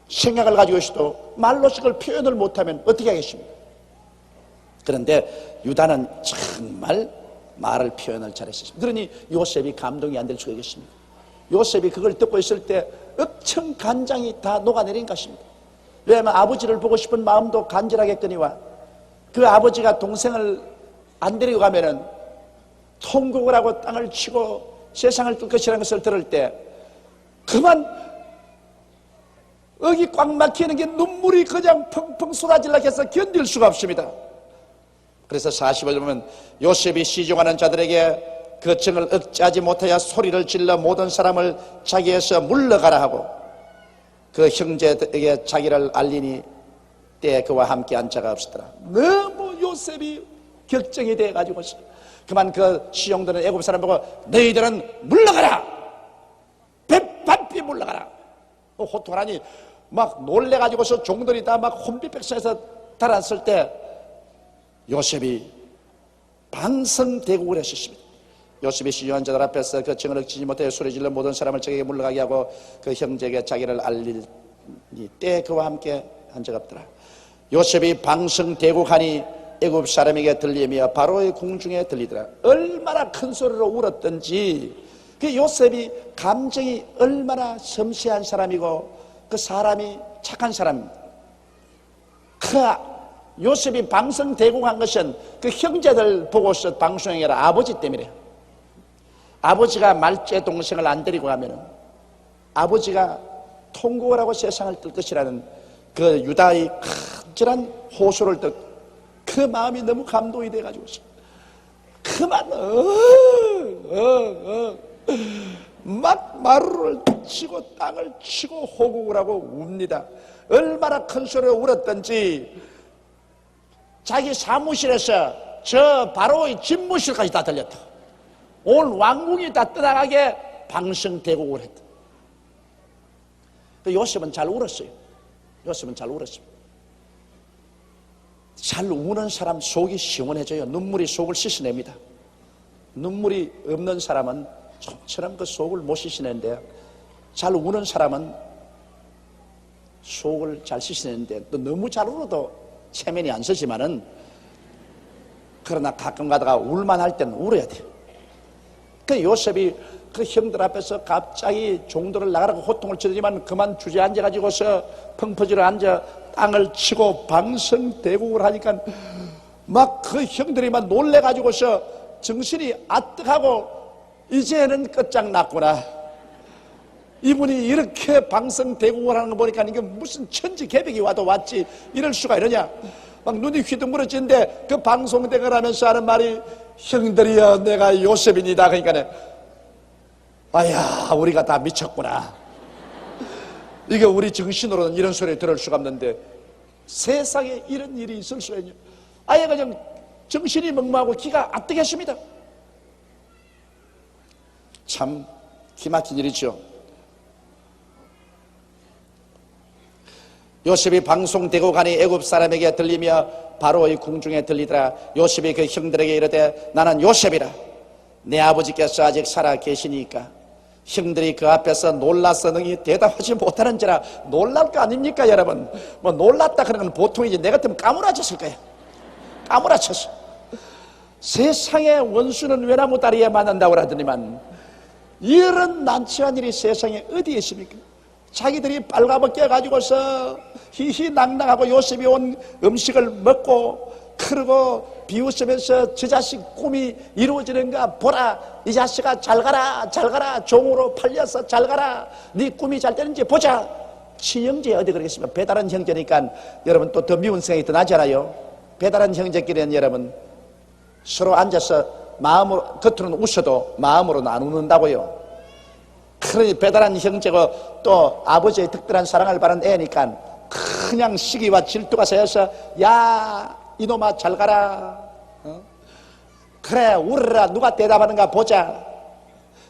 생각을 가지고 있어도 말로서 그걸 표현을 못하면 어떻게 하겠습니까? 그런데 유다는 정말 말을 표현을 잘했습니다. 그러니 요셉이 감동이 안 될 수가 있겠습니까? 요셉이 그걸 듣고 있을 때 엄청 간장이 다 녹아내린 것입니다. 왜냐하면 아버지를 보고 싶은 마음도 간절하겠거니와 그 아버지가 동생을 안 데리고 가면은 통곡을 하고 땅을 치고 세상을 뜰 것이라는 것을 들을 때 그만 여기 꽉 막히는 게 눈물이 그냥 펑펑 쏟아지려고 해서 견딜 수가 없습니다. 그래서 40을 보면 요셉이 시종하는 자들에게 그 정을 억제하지 못하여 소리를 질러 모든 사람을 자기에서 물러가라 하고 그 형제에게 자기를 알리니 때에 그와 함께 한 자가 없었더라. 너무 요셉이 격정이 돼가지고 그만 그 시종들은 애굽 사람 보고 너희들은 물러가라, 배반피 물러가라 호통하니 막 놀래가지고서 종들이 다 막 혼비백산해서 달았을 때 요셉이 방성대국을 했었습니다. 요셉이 시종한 자들 앞에서 그 정을 억지지 못하여 소리질러 모든 사람을 저에게 물러가게 하고 그 형제에게 자기를 알리니 때에 그와 함께 한 자가 없더라. 요셉이 방성대국하니 애굽 사람에게 들리며 바로의 궁중에 들리더라. 얼마나 큰 소리로 울었던지 그 요셉이 감정이 얼마나 섬세한 사람이고 그 사람이 착한 사람입니다. 그 요셉이 방성대국한 것은 그 형제들 보고서 방송해라 아버지 때문에. 아버지가 말째 동생을 안 데리고 가면 아버지가 통곡을 하고 세상을 뜰 것이라는 그 유다의 간절한 호소를 듣고 그 마음이 너무 감동이 돼가지고 그만 막 마루를 치고 땅을 치고 호국을 하고 웁니다. 얼마나 큰 소리로 울었던지 자기 사무실에서 저 바로의 집무실까지 다 들렸다. 온 왕궁이 다 떠나가게 방성대국을 했다. 요셉은 잘 울었어요. 요셉은 잘 울었습니다. 잘 우는 사람 속이 시원해져요. 눈물이 속을 씻어냅니다. 눈물이 없는 사람은 좀처럼 그 속을 못 씻어내는데 잘 우는 사람은 속을 잘 씻어내는데 또 너무 잘 울어도 체면이 안 서지만은 그러나 가끔 가다가 울만 할 때는 울어야 돼요. 그 요셉이 그 형들 앞에서 갑자기 종들을 나가라고 호통을 치더니만 그만 주저앉아가지고서 펑퍼지로 앉아 땅을 치고 방성대국을 하니까 막 그 형들이 막 놀래가지고서 정신이 아뜩하고 이제는 끝장났구나. 이분이 이렇게 방성대국을 하는 거 보니까 이게 무슨 천지개벽이 와도 왔지 이럴 수가 이러냐. 막 눈이 휘둥그러지는데 그 방송대국을 하면서 하는 말이 형들이여 내가 요셉입니다. 그러니까 아야 우리가 다 미쳤구나. 이게 우리 정신으로는 이런 소리 들을 수가 없는데 세상에 이런 일이 있을 수가 있냐. 아예 그냥 정신이 멍멍하고 기가 아뜨겠습니다. 참 기막힌 일이죠. 요셉이 방송되고 가니 애굽 사람에게 들리며 바로의 궁중에 들리더라. 요셉이 그 형들에게 이르되 나는 요셉이라. 내 아버지께서 아직 살아 계시니까. 형들이 그 앞에서 놀라서 능히 대답하지 못하는지라. 놀랄 거 아닙니까 여러분. 뭐 놀랐다 그런 건 보통이지. 내 같으면 까무라쳤을 거야. 까무라쳤어. 세상의 원수는 외나무 다리에 맞는다고 하더니만 이런 난처한 일이 세상에 어디에 있습니까? 자기들이 빨가벗겨 가지고서 희희낙낙하고 요셉이 온 음식을 먹고 그러고 비웃으면서 저 자식 꿈이 이루어지는가 보라. 이 자식아 잘 가라 잘 가라. 종으로 팔려서 잘 가라. 네 꿈이 잘 되는지 보자. 친형제 어디 그러겠습니까? 배다른 형제니까 여러분 또 더 미운 생각이 더 나잖아요. 배다른 형제끼리는 여러분 서로 앉아서 마음으로 겉으로는 웃어도 마음으로는 안 웃는다고요. 그러니 배달한 형제고 또 아버지의 특별한 사랑을 받은 애니까 그냥 시기와 질투가 세서 야 이놈아 잘 가라. 그래 울어라. 누가 대답하는가 보자.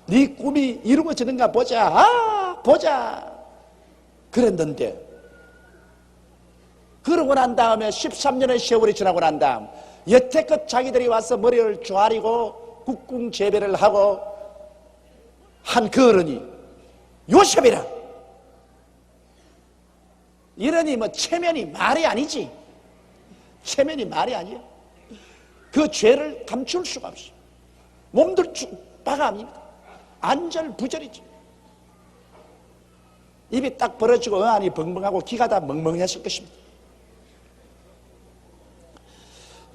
네 꿈이 이루어지는가 보자. 아 보자. 그랬는데 그러고 난 다음에 13년의 세월이 지나고 난 다음 여태껏 자기들이 와서 머리를 조아리고 국궁재배를 하고 한 그 어른이 요셉이라. 이러니 뭐 체면이 말이 아니지. 체면이 말이 아니야. 그 죄를 감출 수가 없어요. 몸들 바가 아닙니다. 안절부절이죠. 입이 딱 벌어지고 어안이 벙벙하고 귀가 다 멍멍했을 것입니다.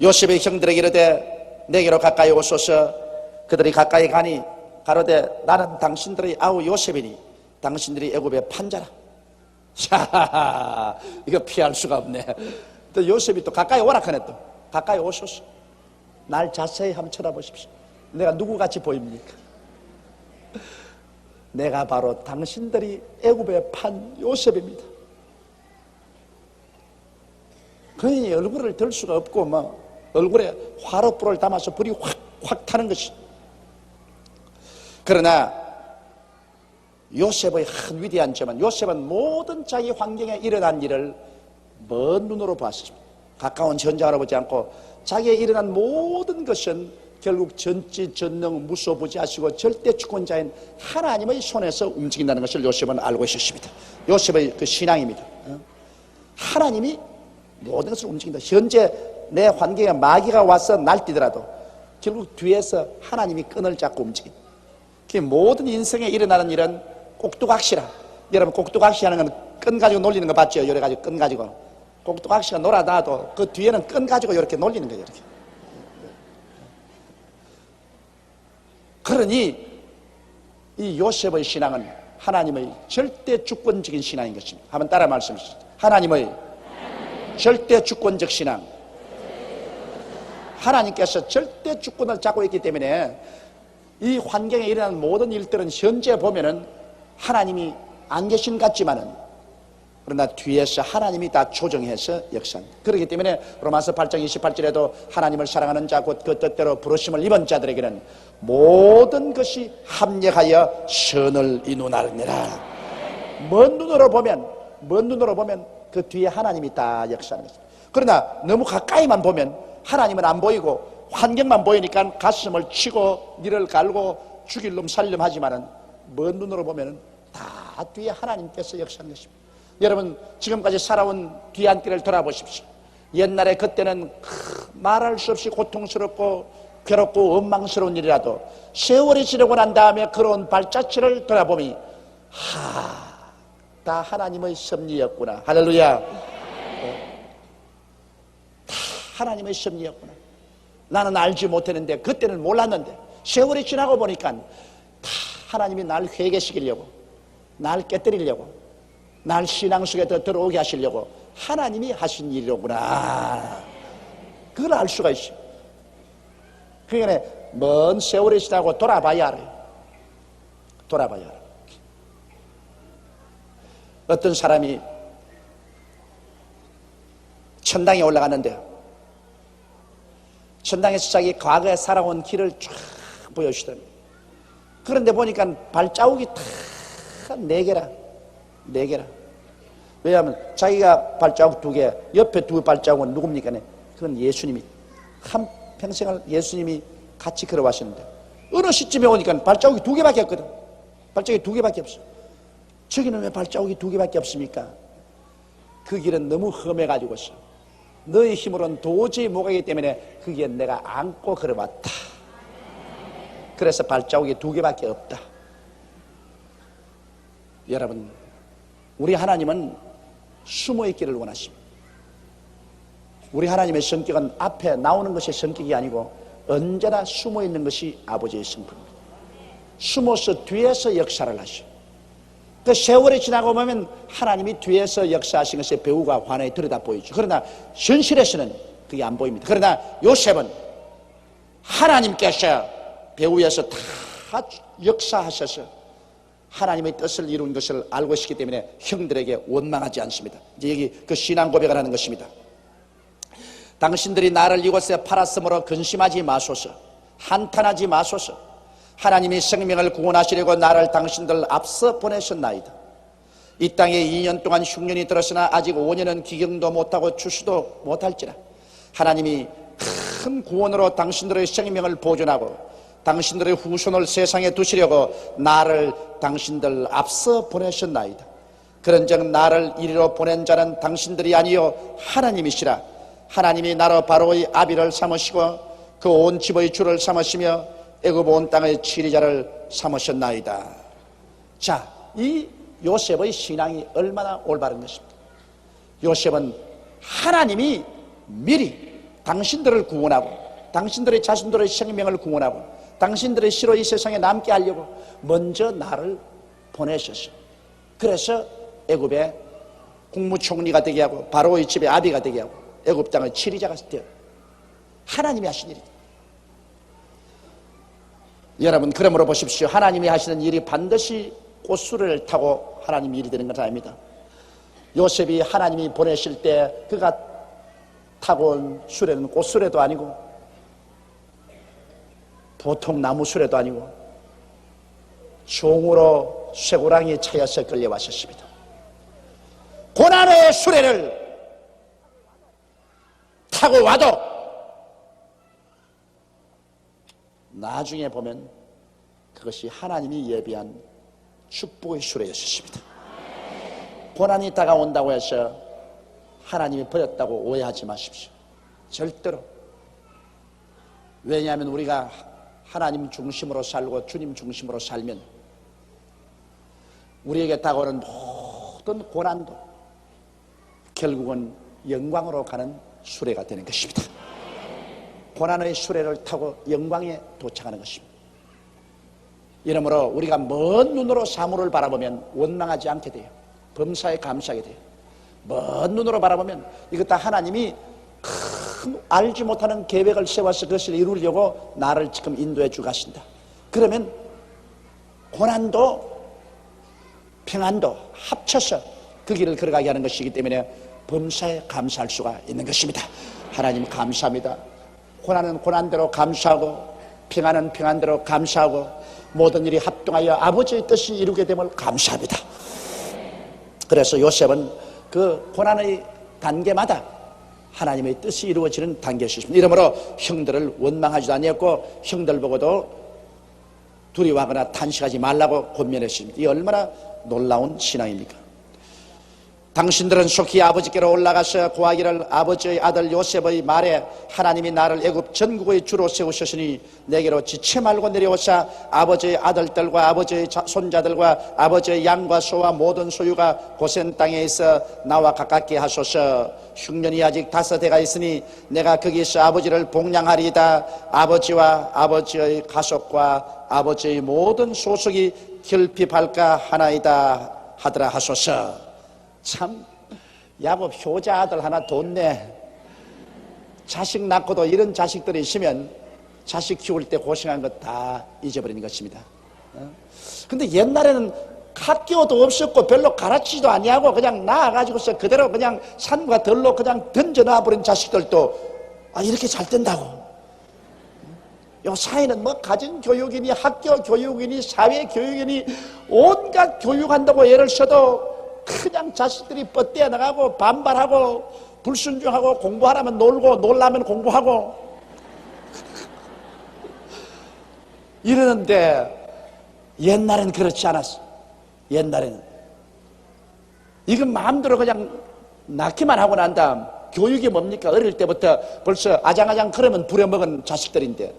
요셉의 형들에게 이르되 내게로 가까이 오소서. 그들이 가까이 가니 가로되 나는 당신들의 아우 요셉이니 당신들이 애굽의 판자라. 자, 이거 피할 수가 없네. 또 요셉이 또 가까이 오라 하네. 또 가까이 오소서. 날 자세히 한번 쳐다보십시오. 내가 누구같이 보입니까? 내가 바로 당신들이 애굽에 판 요셉입니다. 그의 얼굴을 들 수가 없고 얼굴에 화로불을 담아서 불이 확 타는 것이. 그러나 요셉의 한 위대한 점은 요셉은 모든 자기 환경에 일어난 일을 먼 눈으로 봤습니다. 가까운 현장으로 보지 않고 자기의 일어난 모든 것은 결국 전지전능 무소부지하시고 절대 주권자인 하나님의 손에서 움직인다는 것을 요셉은 알고 있었습니다. 요셉의 그 신앙입니다. 하나님이 모든 것을 움직인다. 현재 내 환경에 마귀가 와서 날뛰더라도 결국 뒤에서 하나님이 끈을 잡고 움직인다. 모든 인생에 일어나는 일은 꼭두각시라. 여러분 꼭두각시 하는 건 끈 가지고 놀리는 거 봤죠? 여러 가지 끈 가지고 꼭두각시가 놀아놔도 그 뒤에는 끈 가지고 이렇게 놀리는 거예요. 이렇게. 그러니 이 요셉의 신앙은 하나님의 절대 주권적인 신앙인 것입니다. 한번 따라 말씀해 주시죠. 하나님의 절대 주권적 신앙. 하나님께서 절대 주권을 잡고 있기 때문에 이 환경에 일어나는 모든 일들은 현재 보면은 하나님이 안 계신 것 같지만은 그러나 뒤에서 하나님이 다 조정해서 역사합니다. 그렇기 때문에 로마서 8장 28절에도 하나님을 사랑하는 자 곧 그 뜻대로 부르심을 입은 자들에게는 모든 것이 합력하여 선을 이루나르니라. 먼 눈으로 보면 그 뒤에 하나님이 다 역사하는 것입니다. 그러나 너무 가까이만 보면 하나님은 안 보이고 환경만 보이니까 가슴을 치고 니를 갈고 죽일 놈 살려 하지만은 먼 눈으로 보면 다 뒤에 하나님께서 역사하는 것입니다. 여러분 지금까지 살아온 뒤안길을 돌아보십시오. 옛날에 그때는 말할 수 없이 고통스럽고 괴롭고 원망스러운 일이라도 세월이 지나고 난 다음에 그런 발자취를 돌아보니 다 하나님의 섭리였구나. 할렐루야. 다 하나님의 섭리였구나. 나는 알지 못했는데 그때는 몰랐는데 세월이 지나고 보니까 다 하나님이 날 회개시키려고 날 깨뜨리려고 날 신앙 속에 더 들어오게 하시려고 하나님이 하신 일이로구나. 그걸 알 수가 있어요. 그러니까 먼 세월이 지나고 돌아봐야 알아요. 돌아봐야 알아요. 어떤 사람이 천당에 올라갔는데요, 천당에서 자기 과거에 살아온 길을 쫙 보여주시더니 그런데 보니까 발자국이 다 4개라. 왜냐하면 자기가 발자국 2개, 옆에 2 발자국은 누굽니까? 그건 예수님이 한평생을 예수님이 같이 걸어왔었는데 어느 시점에 오니까 발자국이 2개밖에 없거든. 발자국이 2개밖에 없어. 저기는 왜 발자국이 2개밖에 없습니까? 그 길은 너무 험해가지고서 너의 힘으로는 도저히 못 가기 때문에 그 길은 내가 안고 걸어왔다. 그래서 발자국이 2개밖에 없다. 여러분, 우리 하나님은 숨어있기를 원하십니다. 우리 하나님의 성격은 앞에 나오는 것이 성격이 아니고 언제나 숨어있는 것이 아버지의 성품입니다. 숨어서 뒤에서 역사를 하셔. 그 세월이 지나고 보면 하나님이 뒤에서 역사하신 것의 배후가 환하게 들여다 보이죠. 그러나 현실에서는 그게 안 보입니다. 그러나 요셉은 하나님께서 배후에서 다 역사하셔서 하나님의 뜻을 이룬 것을 알고 있기 때문에 형들에게 원망하지 않습니다. 이제 여기 그 신앙 고백을 하는 것입니다. 당신들이 나를 이곳에 팔았으므로 근심하지 마소서. 한탄하지 마소서. 하나님이 생명을 구원하시려고 나를 당신들 앞서 보내셨나이다. 이 땅에 2년 동안 흉년이 들었으나 아직 5년은 기경도 못하고 추수도 못할지라. 하나님이 큰 구원으로 당신들의 생명을 보존하고 당신들의 후손을 세상에 두시려고 나를 당신들 앞서 보내셨나이다. 그런즉 나를 이리로 보낸 자는 당신들이 아니요 하나님이시라. 하나님이 나로 바로의 아비를 삼으시고 그 온 집의 주를 삼으시며 애굽 온 땅의 치리자를 삼으셨나이다. 자, 이 요셉의 신앙이 얼마나 올바른 것입니다. 요셉은 하나님이 미리 당신들을 구원하고 당신들의 자신들의 생명을 구원하고 당신들의 씨로 이 세상에 남게 하려고 먼저 나를 보내셨어. 그래서 애굽의 국무총리가 되게 하고 바로의 집의 아비가 되게 하고 애굽 땅의 치리자가 되어 하나님이 하신 일이다. 여러분, 그러므로 보십시오. 하나님이 하시는 일이 반드시 꽃수레를 타고 하나님이 일이 되는 것은 아닙니다. 요셉이 하나님이 보내실 때 그가 타고 온 수레는 꽃수레도 아니고 보통 나무 수레도 아니고 종으로 쇠고랑이 차여서 끌려왔었습니다. 고난의 수레를 타고 와도 나중에 보면 그것이 하나님이 예비한 축복의 수레였습니다. 고난이 다가온다고 해서 하나님이 버렸다고 오해하지 마십시오. 절대로. 왜냐하면 우리가 하나님 중심으로 살고 주님 중심으로 살면 우리에게 다가오는 모든 고난도 결국은 영광으로 가는 수레가 되는 것입니다. 고난의 수레를 타고 영광에 도착하는 것입니다. 이러므로 우리가 먼 눈으로 사물을 바라보면 원망하지 않게 돼요. 범사에 감사하게 돼요. 먼 눈으로 바라보면 이것 다 하나님이 큰 알지 못하는 계획을 세워서 그것을 이루려고 나를 지금 인도해 주고 가신다. 그러면 고난도 평안도 합쳐서 그 길을 걸어가게 하는 것이기 때문에 범사에 감사할 수가 있는 것입니다. 하나님 감사합니다. 고난은 고난대로 감사하고 평안은 평안대로 감사하고 모든 일이 합동하여 아버지의 뜻이 이루게 됨을 감사합니다. 그래서 요셉은 그 고난의 단계마다 하나님의 뜻이 이루어지는 단계였습니다. 이러므로 형들을 원망하지도 아니었고 형들 보고도 두려워하거나 탄식하지 말라고 권면했습니다. 이 얼마나 놀라운 신앙입니까? 당신들은 속히 아버지께로 올라가서 고하기를 아버지의 아들 요셉의 말에 하나님이 나를 애굽 전국의 주로 세우셨으니 내게로 지체 말고 내려오사 아버지의 아들들과 아버지의 손자들과 아버지의 양과 소와 모든 소유가 고센 땅에 있어 나와 가깝게 하소서. 흉년이 아직 5해가 있으니 내가 거기서 아버지를 복양하리이다. 아버지와 아버지의 가족과 아버지의 모든 소속이 결핍할까 하나이다 하더라 하소서. 참 야곱 효자 아들 하나 뒀네. 자식 낳고도 이런 자식들이 있으면 자식 키울 때 고생한 것 다 잊어버리는 것입니다. 근데 옛날에는 학교도 없었고 별로 가르치지도 아니하고 그냥 낳아가지고서 그대로 그냥 산과 들로 그냥 던져놔버린 자식들도 이렇게 잘 된다고. 요 사회는 뭐 가정교육이니 학교교육이니 사회교육이니 온갖 교육한다고 애를 써도 그냥 자식들이 뻗대어 나가고 반발하고 불순종하고 공부하라면 놀고 놀라면 공부하고 이러는데 옛날엔 그렇지 않았어. 옛날에는 이건 마음대로 그냥 낳기만 하고 난 다음 교육이 뭡니까? 어릴 때부터 벌써 아장아장 그러면 부려먹은 자식들인데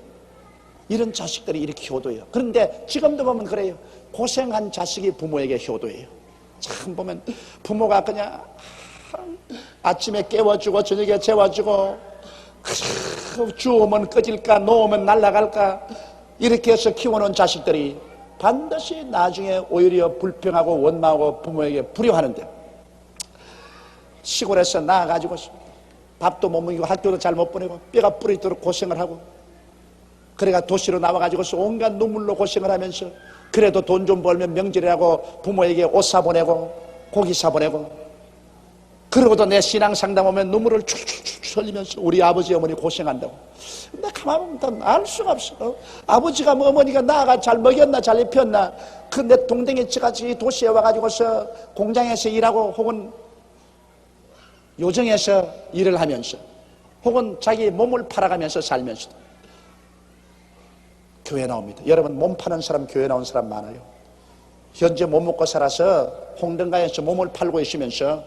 이런 자식들이 이렇게 효도해요. 그런데 지금도 보면 그래요. 고생한 자식이 부모에게 효도해요. 참 보면 부모가 그냥 아침에 깨워주고 저녁에 재워주고 주우면 꺼질까 놓으면 날아갈까 이렇게 해서 키워놓은 자식들이 반드시 나중에 오히려 불평하고 원망하고 부모에게 불효하는데 시골에서 나와가지고 밥도 못 먹이고 학교도 잘 못 보내고 뼈가 부리도록 고생을 하고 그래가 도시로 나와가지고서 온갖 눈물로 고생을 하면서 그래도 돈 좀 벌면 명절이라고 부모에게 옷 사보내고 고기 사보내고 그러고도 내 신앙 상담 오면 눈물을 출출출 흘리면서 우리 아버지 어머니 고생한다고. 근데 가만히 보면 알 수가 없어. 아버지가 뭐 어머니가 나아가 잘 먹였나 잘 입혔나. 그 내 동댕이 치같이 도시에 와가지고서 공장에서 일하고 혹은 요정에서 일을 하면서 혹은 자기 몸을 팔아가면서 살면서도 교회 나옵니다. 여러분 몸 파는 사람 교회 나온 사람 많아요. 현재 못 먹고 살아서 홍등가에서 몸을 팔고 있으면서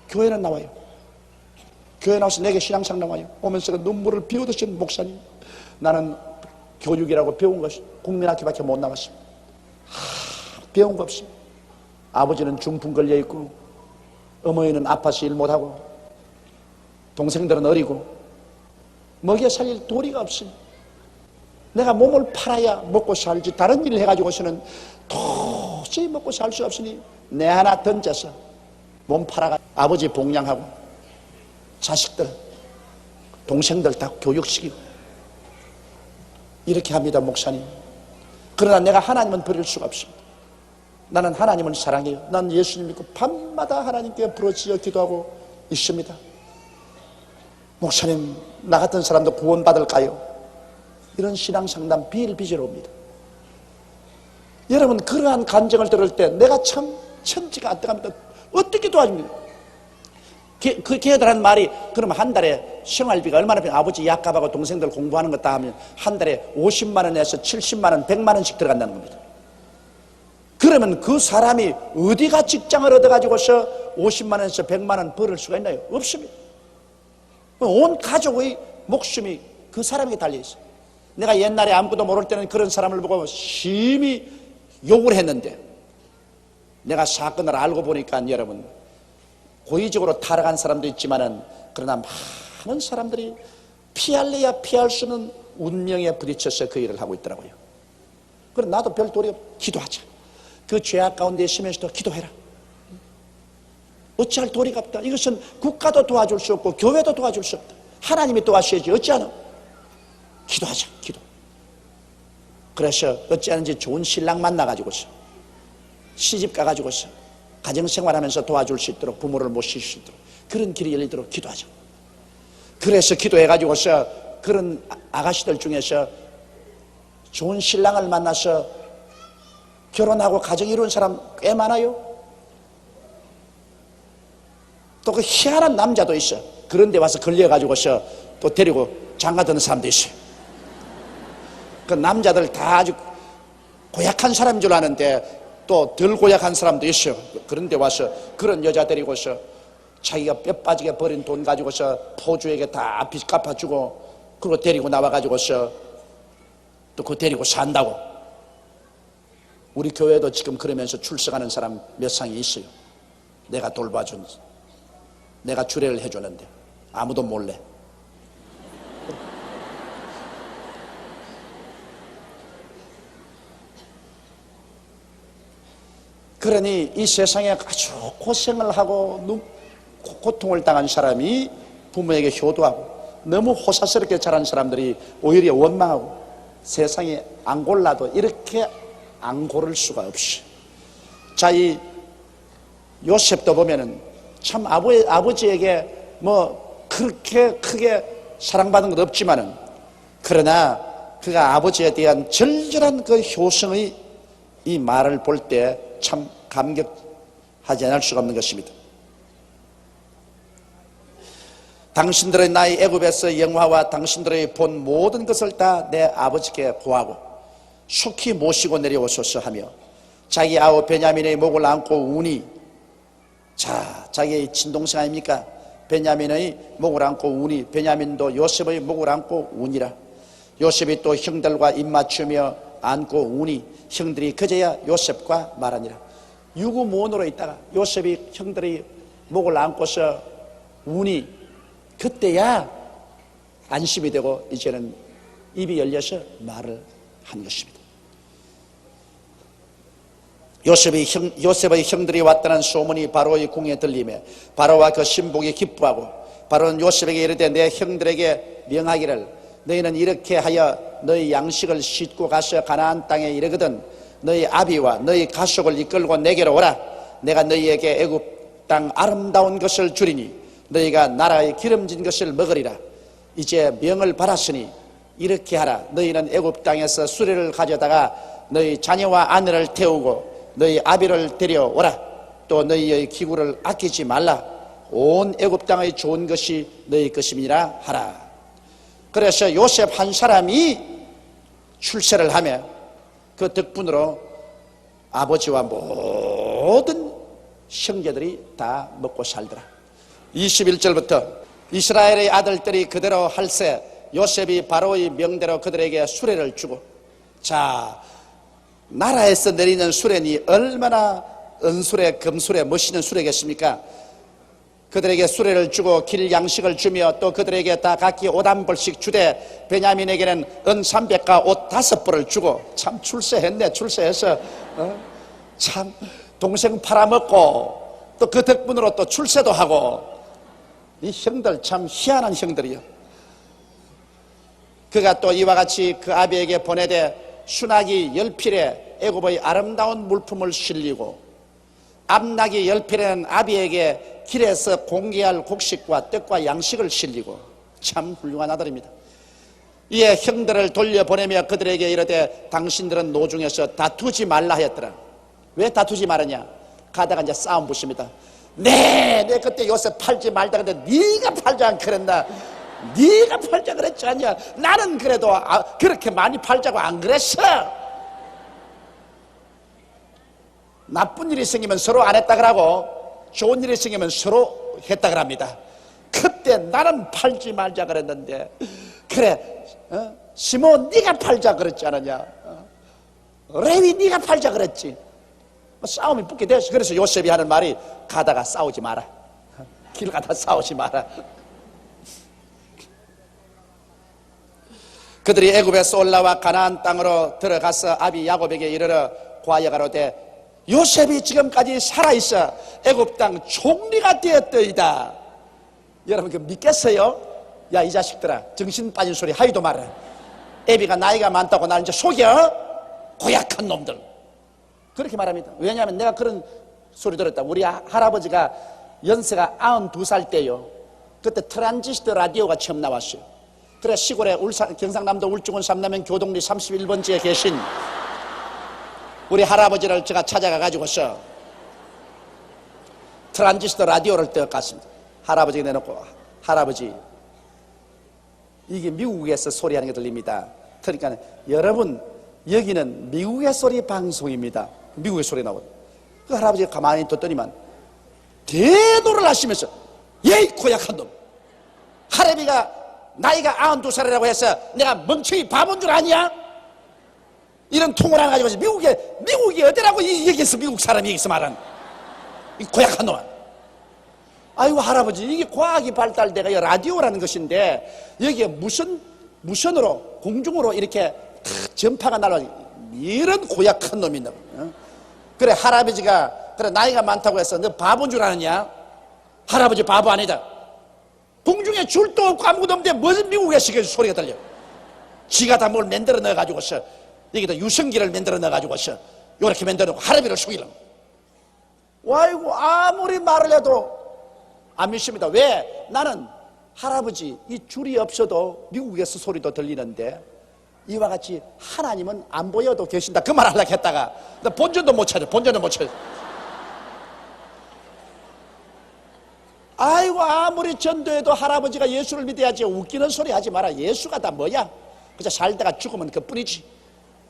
교회는 나와요. 교회 나와서 내게 신앙상담 와요. 오면서 눈물을 비우듯이 목사님, 나는 교육이라고 배운 것이 국민학교밖에 못 나갔습니다. 배운 거 없습니다. 아버지는 중풍 걸려있고 어머니는 아파서 일 못하고 동생들은 어리고 먹여 살릴 도리가 없습니다. 내가 몸을 팔아야 먹고 살지 다른 일을 해가지고서는 도저히 먹고 살 수 없으니 내 하나 던져서 몸 팔아가 아버지 봉양하고 자식들 동생들 다 교육시키고 이렇게 합니다. 목사님. 그러나 내가 하나님은 버릴 수가 없습니다. 나는 하나님을 사랑해요. 난 예수님 믿고 밤마다 하나님께 부르짖어 기도하고 있습니다. 목사님, 나 같은 사람도 구원받을까요? 이런 신앙상담 비일비재로옵니다. 여러분, 그러한 간증을 들을 때 내가 참 천지가 안 떠갑니다. 어떻게 도와줍니까? 그 걔들한 말이, 그럼 한 달에 생활비가 얼마나 필요? 아버지 약값하고 동생들 공부하는 거 다 하면 한 달에 50만 원에서 70만 원, 100만 원씩 들어간다는 겁니다. 그러면 그 사람이 어디가 직장을 얻어가지고서 50만 원에서 100만 원 벌을 수가 있나요? 없습니다. 온 가족의 목숨이 그 사람에게 달려있어요. 내가 옛날에 아무것도 모를 때는 그런 사람을 보고 심히 욕을 했는데 내가 사건을 알고 보니까 여러분, 고의적으로 타락한 사람도 있지만은 그러나 많은 사람들이 피할래야 피할 수 없는 운명에 부딪혀서 그 일을 하고 있더라고요. 그래, 나도 별 도리 없고 기도하자. 그 죄악 가운데 있으면서도 기도해라. 어찌할 도리가 없다. 이것은 국가도 도와줄 수 없고 교회도 도와줄 수 없다. 하나님이 도와주셔야지 어찌하노? 기도하자. 기도. 그래서 어찌하는지 좋은 신랑 만나가지고서 시집 가가지고서 가정생활하면서 도와줄 수 있도록, 부모를 모실 수 있도록 그런 길이 열리도록 기도하자. 그래서 기도해가지고서 그런 아가씨들 중에서 좋은 신랑을 만나서 결혼하고 가정 이룬 사람 꽤 많아요. 또 그 희한한 남자도 있어. 그런데 와서 걸려가지고서 또 데리고 장가드는 사람도 있어요. 그 남자들 다 아주 고약한 사람인 줄 아는데 또 덜 고약한 사람도 있어요. 그런데 와서 그런 여자 데리고서 자기가 뼈 빠지게 버린 돈 가지고서 포주에게 다 빚 갚아주고 그리고 데리고 나와가지고서 또 그거 데리고 산다고. 우리 교회도 지금 그러면서 출석하는 사람 몇 상이 있어요. 내가 돌봐준, 내가 주례를 해주는데 아무도 몰래. 그러니 이 세상에 아주 고생을 하고 고통을 당한 사람이 부모에게 효도하고 너무 호사스럽게 자란 사람들이 오히려 원망하고 세상에 안 골라도 이렇게 안 고를 수가 없이. 자, 이 요셉도 보면은 참 아버지에게 뭐 그렇게 크게 사랑받은 것 없지만은 그러나 그가 아버지에 대한 절절한 그 효성의 이 말을 볼 때 참 감격하지 않을 수가 없는 것입니다. 당신들의 나이 애굽에서 영화와 당신들의 본 모든 것을 다 내 아버지께 구하고 속히 모시고 내려오소서 하며 자기 아우 베냐민의 목을 안고 우니. 자, 자기의 친동생 아닙니까? 베냐민의 목을 안고 우니. 베냐민도 요셉의 목을 안고 우니라. 요셉이 또 형들과 입맞추며 안고 우니. 형들이 그제야 요셉과 말하니라. 유구무원으로 있다가 요셉이 형들의 목을 안고서 우니. 그때야 안심이 되고 이제는 입이 열려서 말을 한 것입니다. 요셉의 형들이 왔다는 소문이 바로의 궁에 들리며 바로와 그 신복이 기뻐하고 바로는 요셉에게 이르되 내 형들에게 명하기를 너희는 이렇게 하여 너희 양식을 싣고 가서 가나안 땅에 이르거든 너희 아비와 너희 가족을 이끌고 내게로 오라. 내가 너희에게 애굽 땅 아름다운 것을 주리니 너희가 나라의 기름진 것을 먹으리라. 이제 명을 받았으니 이렇게 하라. 너희는 애굽 땅에서 수레를 가져다가 너희 자녀와 아내를 태우고 너희 아비를 데려오라. 또 너희의 기구를 아끼지 말라. 온 애굽 땅의 좋은 것이 너희 것임이라 하라. 그래서 요셉 한 사람이 출세를 하며 그 덕분으로 아버지와 모든 형제들이 다 먹고 살더라. 21절부터 이스라엘의 아들들이 그대로 할세 요셉이 바로의 명대로 그들에게 수레를 주고, 자, 나라에서 내리는 수레니 얼마나 은수레 금수레 멋있는 수레겠습니까? 그들에게 수레를 주고 길 양식을 주며 또 그들에게 다 각기 옷 한 벌씩 주되 베냐민에게는 은 300과 옷 5벌을 주고, 참 출세했네. 출세해서 참 동생 팔아먹고 또 그 덕분으로 또 출세도 하고, 이 형들 참 희한한 형들이요. 그가 또 이와 같이 그 아비에게 보내되 순하기 10필에 애굽의 아름다운 물품을 실리고 암나기 10필에는 아비에게 길에서 공개할 곡식과 떡과 양식을 실리고, 참 훌륭한 아들입니다. 이에 형들을 돌려보내며 그들에게 이르되 당신들은 노중에서 다투지 말라 하였더라. 왜 다투지 말았냐? 가다가 이제 싸움 붙습니다. 내 그때 요셉 팔지 말다 근데 네가 팔자 안 그랬나? 네가 팔자 그랬지 않냐? 나는 그래도 그렇게 많이 팔자고 안 그랬어. 나쁜 일이 생기면 서로 안 했다 그러고 좋은 일이 생기면 서로 했다 그럽니다. 그때 나는 팔지 말자 그랬는데, 그래, 시몬 네가 팔자 그랬지 않았냐? 레위 네가 팔자 그랬지. 싸움이 붙게 됐어. 그래서 요셉이 하는 말이 가다가 싸우지 마라. 길 가다 싸우지 마라. 그들이 애굽에서 올라와 가나안 땅으로 들어가서 아비 야곱에게 이르러 과여가로되 요셉이 지금까지 살아있어 애굽 땅 총리가 되었더이다. 여러분 그 믿겠어요? 야, 이 자식들아, 정신 빠진 소리 하지도 마라. 애비가 나이가 많다고 날 이제 속여? 고약한 놈들. 그렇게 말합니다. 왜냐하면 내가 그런 소리 들었다. 우리 할아버지가 연세가 92살 때요, 그때 트란지스터 라디오가 처음 나왔어요. 그래 시골에 경상남도 울주군 삼남면 교동리 31번지에 계신 우리 할아버지를 제가 찾아가 가지고서 트란지스터 라디오를 떼어갔습니다. 할아버지가 내놓고, 할아버지 이게 미국에서 소리하는 게 들립니다. 그러니까 여러분 여기는 미국의 소리 방송입니다. 미국의 소리 나오고, 그 할아버지가 가만히 듣더니만 대노를 하시면서 예이 고약한 놈, 할애비가 나이가 92살이라고 해서 내가 멍청이 바본 줄 아냐? 이런 통을 안 가지고 미국이 어디라고 얘기했어? 미국 사람이 얘기했어 말한 이 고약한 놈아. 아이고 할아버지, 이게 과학이 발달돼가 라디오라는 것인데 여기에 무선으로 공중으로 이렇게 전파가 날아가지, 이런 고약한 놈이 있나. 그래 할아버지가 그래 나이가 많다고 해서 너 바본 줄 아느냐? 할아버지 바보 아니다. 공중에 줄도 없고 아무것도 없는데 무슨 미국에서 소리가 들려? 지가 다 뭘 만들어 넣어가지고서 여기다 유성기를 만들어 넣어가지고서 요렇게 만들어 놓고 할아버지를 속이려고. 와이고 아무리 말을 해도 안 믿습니다. 왜? 나는 할아버지 이 줄이 없어도 미국에서 소리도 들리는데 이와 같이 하나님은 안 보여도 계신다 그 말 하려고 했다가 나 본전도 못 찾아. 아이고 아무리 전도해도 할아버지가 예수를 믿어야지 웃기는 소리 하지 마라. 예수가 다 뭐야? 그저 살다가 죽으면 그뿐이지.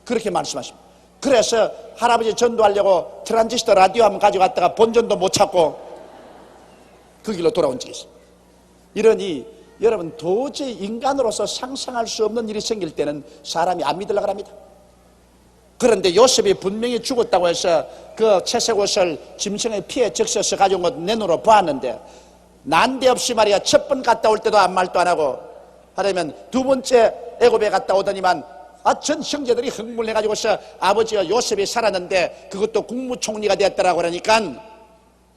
그렇게 말씀하십니다. 그래서 할아버지 전도하려고 트란지스터 라디오 한번 가져갔다가 본전도 못 찾고 그 길로 돌아온 적이 있어요. 이러니 여러분 도저히 인간으로서 상상할 수 없는 일이 생길 때는 사람이 안 믿으려고 합니다. 그런데 요셉이 분명히 죽었다고 해서 그 채색 옷을 짐승의 피에 적셔서 가져온 것 내놓으러 보았는데 난데없이 말이야 첫 번 갔다 올 때도 아무 말도 안 하고 하려면 두 번째 애굽에 갔다 오더니만 전 형제들이 흥분해가지고서 아버지와 요셉이 살았는데 그것도 국무총리가 됐더라고 그러니까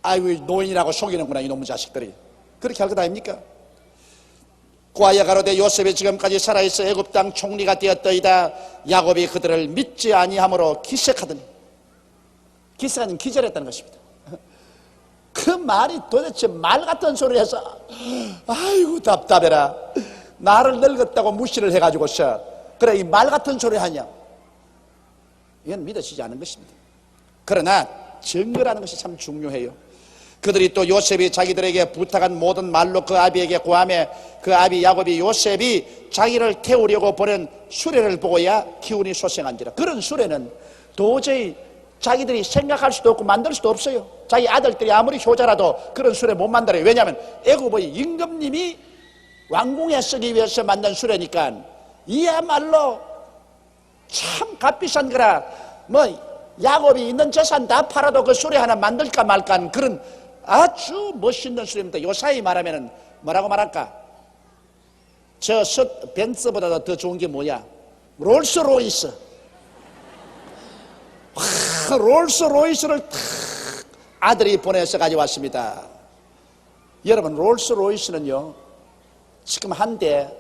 아이고 노인이라고 속이는구나 이놈의 자식들이. 그렇게 할 것 아닙니까? 고아야 가로되 요셉이 지금까지 살아있어 애굽 땅 총리가 되었더이다. 야곱이 그들을 믿지 아니함으로 기색하더니, 기색하는 기절했다는 것입니다. 그 말이 도대체 말 같은 소리를 해서 아이고 답답해라. 나를 늙었다고 무시를 해가지고서 그래 이 말 같은 소리 하냐? 이건 믿어지지 않은 것입니다. 그러나 증거라는 것이 참 중요해요. 그들이 또 요셉이 자기들에게 부탁한 모든 말로 그 아비에게 고하며 그 아비 야곱이 요셉이 자기를 태우려고 보낸 수레를 보고야 기운이 솟생한지라. 그런 수레는 도저히 자기들이 생각할 수도 없고 만들 수도 없어요. 자기 아들들이 아무리 효자라도 그런 수레 못 만들어요. 왜냐하면 애굽의 임금님이 왕궁에 쓰기 위해서 만든 수레니까 이야말로 참 값비싼 거라. 야곱이 있는 재산 다 팔아도 그 수레 하나 만들까 말까 하는 그런 아주 멋있는 수레입니다. 요사이 말하면은 뭐라고 말할까? 저 벤츠보다 더 좋은 게 뭐냐? 롤스로이스. 롤스로이스를 탁 아들이 보내서 가져왔습니다. 여러분, 롤스로이스는요 지금 한 대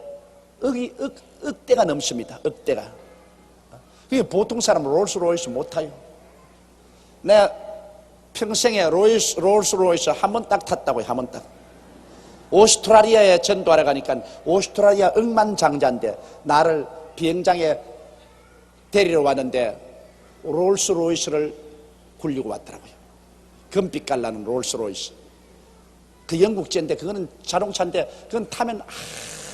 억대가 넘습니다. 억대가. 그게 보통 사람은 롤스로이스 못 타요. 내가 평생에 롤스로이스 한 번 딱 탔다고요. 한 번 딱. 오스트라리아에 전도하러 가니까 오스트라리아 억만장자인데 나를 비행장에 데리러 왔는데 롤스로이스를 굴리고 왔더라고요. 금빛 깔라는 롤스로이스. 그 영국제인데 그거는 자동차인데 그건 타면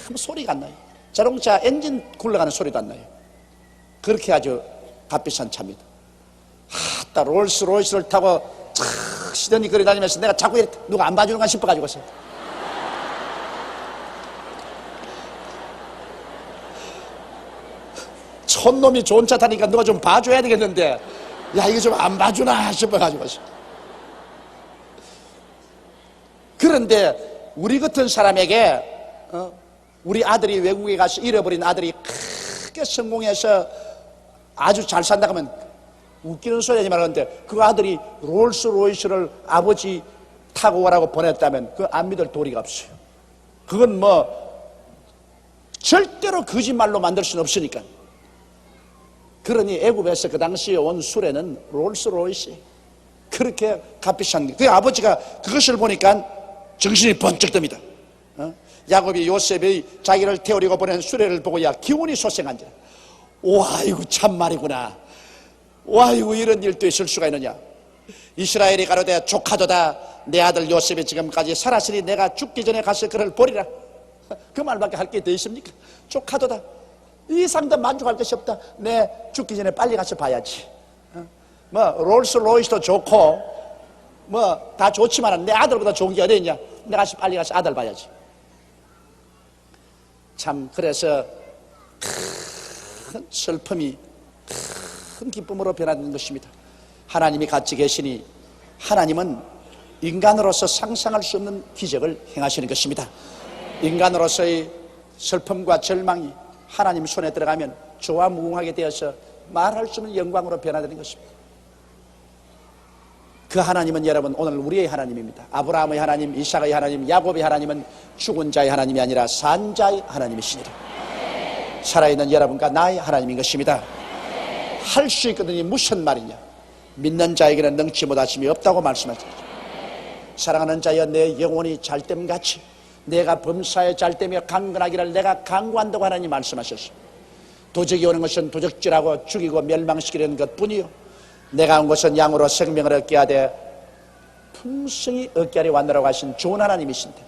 아무 소리가 안 나요. 자동차 엔진 굴러가는 소리도 안 나요. 그렇게 아주 값비싼 차입니다. 딱 롤스로이스를 타고 착 시더니 거리 다니면서 내가 자꾸 이렇게 누가 안 봐주는가 싶어가지고서 촌놈이 좋은 차 타니까 누가 좀 봐줘야 되겠는데 야 이거 좀 안 봐주나 싶어가지고서. 그런데 우리 같은 사람에게 우리 아들이 외국에 가서 잃어버린 아들이 크게 성공해서 아주 잘 산다고 하면 웃기는 소리 하지 말았는데 그 아들이 롤스로이스를 아버지 타고 오라고 보냈다면 그거 안 믿을 도리가 없어요. 그건 절대로 거짓말로 만들 수는 없으니까. 그러니 애굽에서 그 당시에 온 수레는 롤스로이스. 그렇게 값비싼 그 아버지가 그것을 보니까 정신이 번쩍 듭니다. 야곱이 요셉이 자기를 태우려고 보낸 수레를 보고 야 기운이 솟생한지라. 와 이거 참말이구나. 와 이거 이런 일도 있을 수가 있느냐. 이스라엘이 가로되 조카도다. 내 아들 요셉이 지금까지 살았으니 내가 죽기 전에 가서 그를 보리라. 그 말밖에 할 게 더 있습니까? 조카도다. 이 이상 더 만족할 것이 없다. 내 죽기 전에 빨리 가서 봐야지. 롤스로이스도 좋고 다 좋지만 내 아들보다 좋은 게 어디 있냐. 내가 빨리 가서 아들 봐야지. 참 그래서 큰 슬픔이 큰 기쁨으로 변하는 것입니다. 하나님이 같이 계시니 하나님은 인간으로서 상상할 수 없는 기적을 행하시는 것입니다. 인간으로서의 슬픔과 절망이 하나님 손에 들어가면 저와 무궁하게 되어서 말할 수 없는 영광으로 변화되는 것입니다. 그 하나님은 여러분 오늘 우리의 하나님입니다. 아브라함의 하나님, 이삭의 하나님, 야곱의 하나님은 죽은 자의 하나님이 아니라 산 자의 하나님이시니라. 살아있는 여러분과 나의 하나님인 것입니다. 할 수 있거든요. 무슨 말이냐. 믿는 자에게는 능치 못하심이 없다고 말씀하셨죠. 사랑하는 자여 내 영혼이 잘됨같이 내가 범사에 잘되며 강건하기를 내가 강구한다고 하나님 말씀하셨습니다. 도적이 오는 것은 도적질하고 죽이고 멸망시키려는 것뿐이요 내가 온 것은 양으로 생명을 얻게 하되 풍성히 얻게 하려 왔노라고 하신 좋은 하나님이신데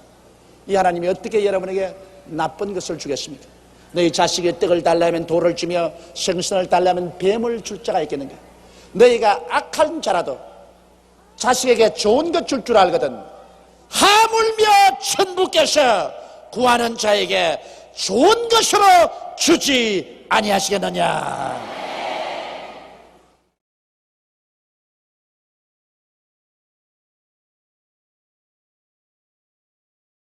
이 하나님이 어떻게 여러분에게 나쁜 것을 주겠습니까? 너희 자식이 떡을 달라면 돌을 주며 생선을 달라면 뱀을 줄 자가 있겠는가? 너희가 악한 자라도 자식에게 좋은 것 줄 줄 알거든 하물며 천부께서 구하는 자에게 좋은 것으로 주지 아니하시겠느냐.